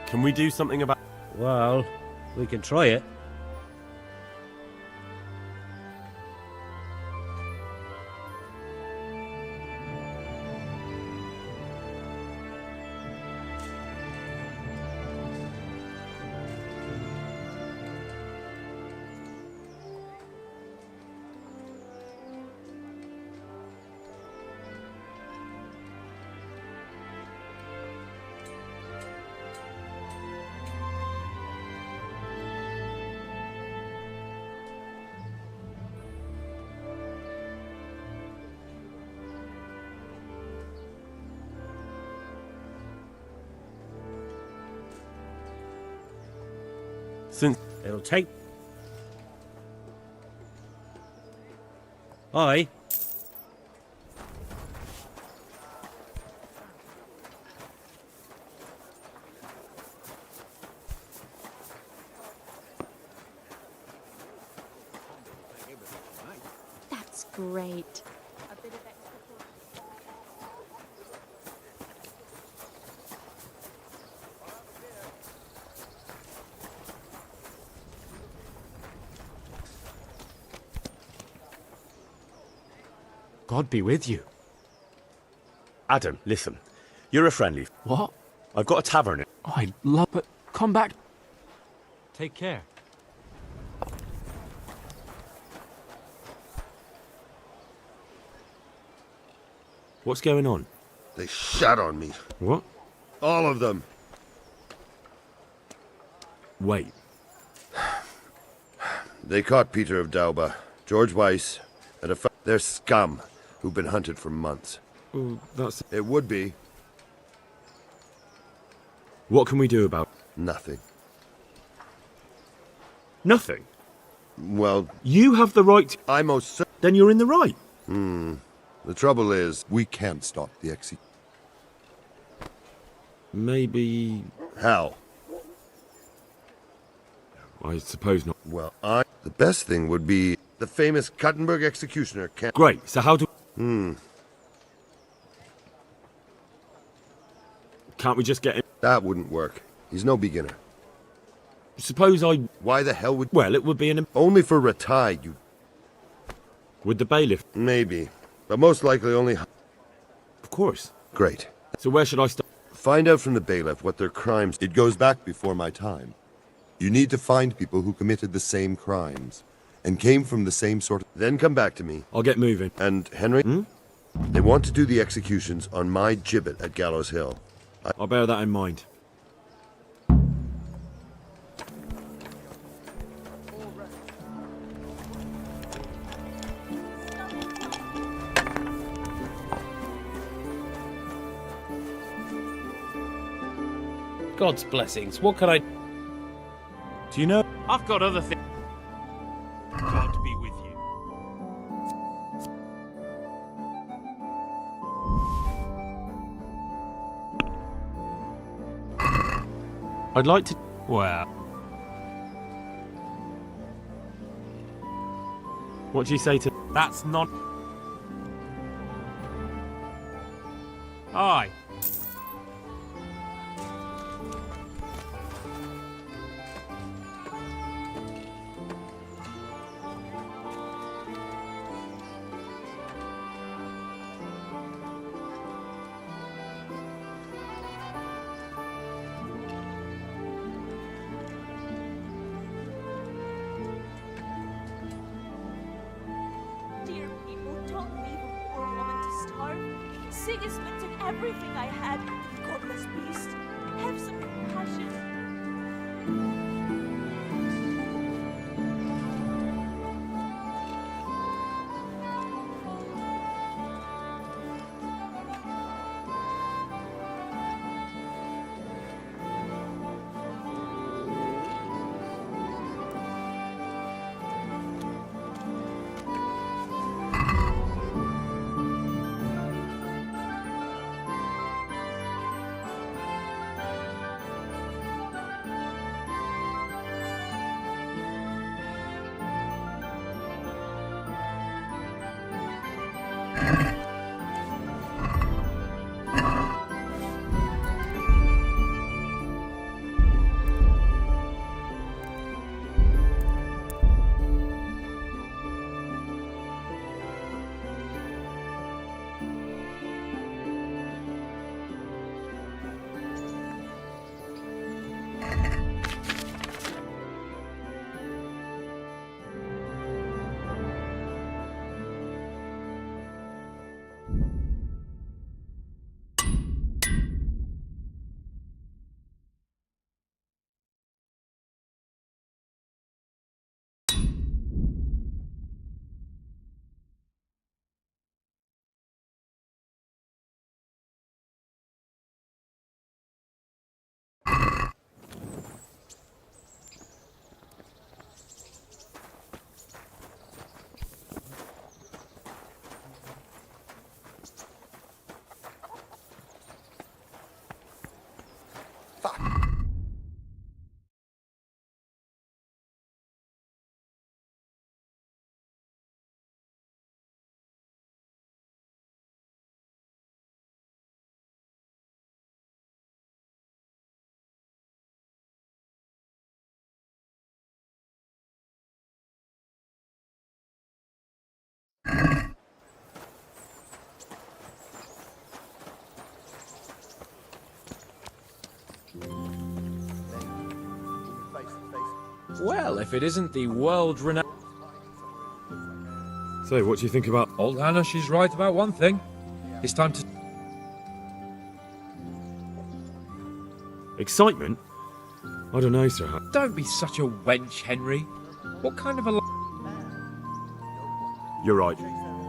[SPEAKER 3] Can we do something about...
[SPEAKER 13] Well, we can try it.
[SPEAKER 3] Since...
[SPEAKER 13] It'll take... Aye.
[SPEAKER 21] That's great.
[SPEAKER 3] God be with you. Adam, listen. You're a friendly...
[SPEAKER 1] What?
[SPEAKER 3] I've got a tavern.
[SPEAKER 1] Oh, I'd love it. Come back.
[SPEAKER 3] Take care. What's going on?
[SPEAKER 22] They shot on me.
[SPEAKER 3] What?
[SPEAKER 22] All of them.
[SPEAKER 3] Wait.
[SPEAKER 22] They caught Peter of Dauba, George Weiss, and they're scum who've been hunted for months.
[SPEAKER 3] Well, that's...
[SPEAKER 22] It would be.
[SPEAKER 3] What can we do about...
[SPEAKER 22] Nothing.
[SPEAKER 3] Nothing?
[SPEAKER 22] Well...
[SPEAKER 3] You have the right to...
[SPEAKER 22] I most certainly...
[SPEAKER 3] Then you're in the right.
[SPEAKER 22] The trouble is, we can't stop the execution.
[SPEAKER 3] Maybe...
[SPEAKER 22] How?
[SPEAKER 3] I suppose not.
[SPEAKER 22] Well, the best thing would be the famous Kuttenberg executioner can't...
[SPEAKER 3] Great, so how do... Can't we just get him...
[SPEAKER 22] That wouldn't work. He's no beginner.
[SPEAKER 3] Suppose I...
[SPEAKER 22] Why the hell would...
[SPEAKER 3] Well, it would be an...
[SPEAKER 22] Only for Ratai, you...
[SPEAKER 3] With the bailiff?
[SPEAKER 22] Maybe. But most likely only...
[SPEAKER 3] Of course.
[SPEAKER 22] Great.
[SPEAKER 3] So where should I start?
[SPEAKER 22] Find out from the bailiff what their crimes...
[SPEAKER 5] It goes back before my time. You need to find people who committed the same crimes and came from the same sort of...
[SPEAKER 22] Then come back to me.
[SPEAKER 3] I'll get moving.
[SPEAKER 22] And, Henry? They want to do the executions on my gibbet at Gallows Hill.
[SPEAKER 3] I'll bear that in mind.
[SPEAKER 7] God's blessings. What can I...
[SPEAKER 3] Do you know...
[SPEAKER 7] I've got other things. God be with you.
[SPEAKER 3] I'd like to...
[SPEAKER 7] Well...
[SPEAKER 3] What do you say to...
[SPEAKER 7] That's not... Aye.
[SPEAKER 23] Dear people, don't leave a poor woman to starve. Sigis took everything I had. Godless beast. Have some compassion.
[SPEAKER 15] Well, if it isn't the world-renowned...
[SPEAKER 1] So, what do you think about...
[SPEAKER 15] Old Hanush is right about one thing. It's time to...
[SPEAKER 1] Excitement? I don't know, Sir Hans.
[SPEAKER 15] Don't be such a wench, Henry. What kind of a...
[SPEAKER 1] You're right.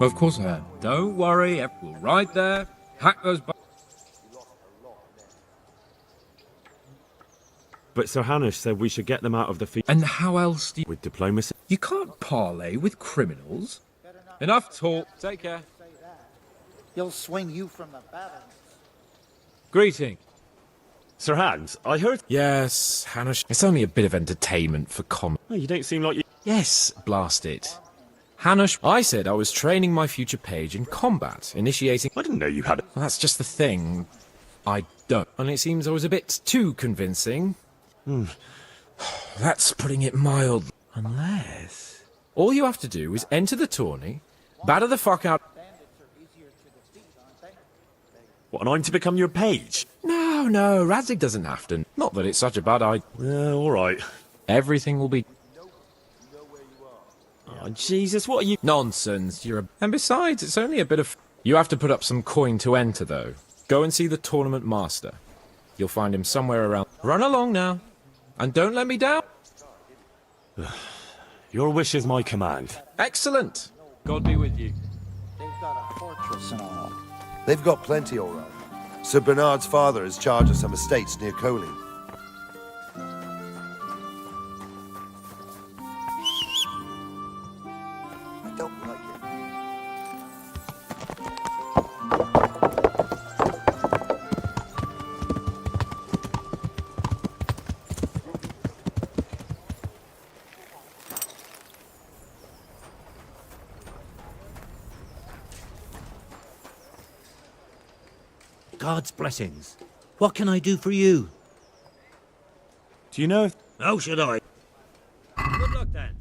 [SPEAKER 15] Of course I am. Don't worry, we'll ride there, hack those...
[SPEAKER 1] But Sir Hanush said we should get them out of the field.
[SPEAKER 15] And how else do you...
[SPEAKER 1] With diplomacy?
[SPEAKER 15] You can't parley with criminals. Enough talk. Take care.
[SPEAKER 18] He'll swing you from the battlements.
[SPEAKER 15] Greeting.
[SPEAKER 1] Sir Hans, I heard...
[SPEAKER 15] Yes, Hanush. It's only a bit of entertainment for
[SPEAKER 1] Oh, you don't seem like you...
[SPEAKER 15] Yes, blast it. Hanush, I said I was training my future page in combat, initiating...
[SPEAKER 1] I didn't know you had...
[SPEAKER 15] Well, that's just the thing. I don't. And it seems I was a bit too convincing. That's putting it mild. Unless... All you have to do is enter the tourney, batter the fuck out...
[SPEAKER 1] What, and I'm to become your page?
[SPEAKER 15] No, Radzig doesn't have to. Not that it's such a bad idea.
[SPEAKER 1] Yeah, all right.
[SPEAKER 15] Everything will be...
[SPEAKER 1] Oh, Jesus, what are you...
[SPEAKER 15] Nonsense, you're a... And besides, it's only a bit of... You have to put up some coin to enter, though. Go and see the tournament master. You'll find him somewhere around... Run along now. And don't let me down.
[SPEAKER 1] Your wish is my command.
[SPEAKER 15] Excellent. God be with you.
[SPEAKER 18] They've got a fortress and all.
[SPEAKER 22] They've got plenty, all right. Sir Bernard's father has charged of some estates near Colleen. I don't like it.
[SPEAKER 6] God's blessings. What can I do for you?
[SPEAKER 1] Do you know if...
[SPEAKER 6] How should I? Good luck then.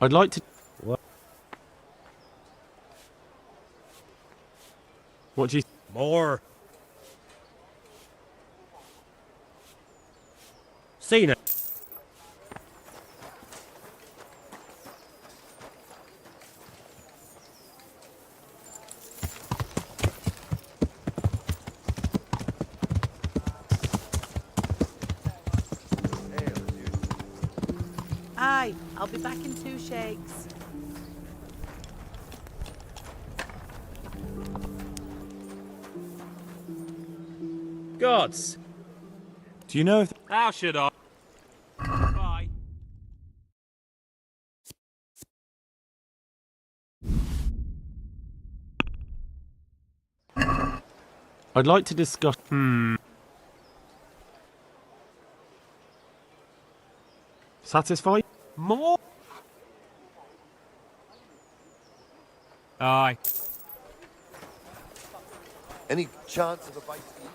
[SPEAKER 1] I'd like to... What do you...
[SPEAKER 6] More. Seen it.
[SPEAKER 8] Aye, I'll be back in 2 shakes.
[SPEAKER 6] Gods.
[SPEAKER 1] Do you know if...
[SPEAKER 6] How should I? Bye.
[SPEAKER 1] I'd like to discuss... Satisfied?
[SPEAKER 6] More? Aye.
[SPEAKER 22] Any chance of a bite to eat?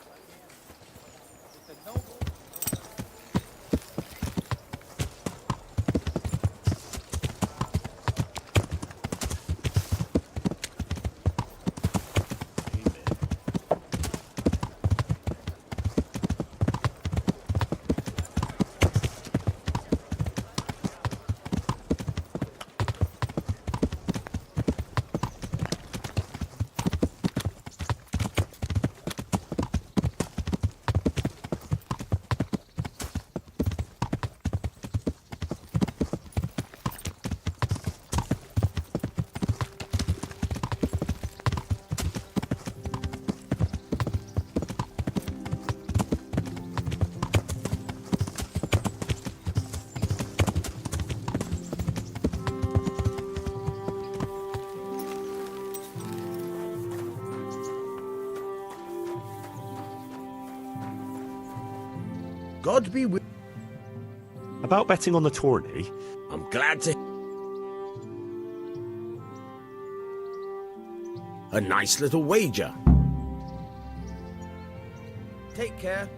[SPEAKER 6] God be with...
[SPEAKER 1] About betting on the tourney?
[SPEAKER 6] I'm glad to... A nice little wager.
[SPEAKER 4] Take care.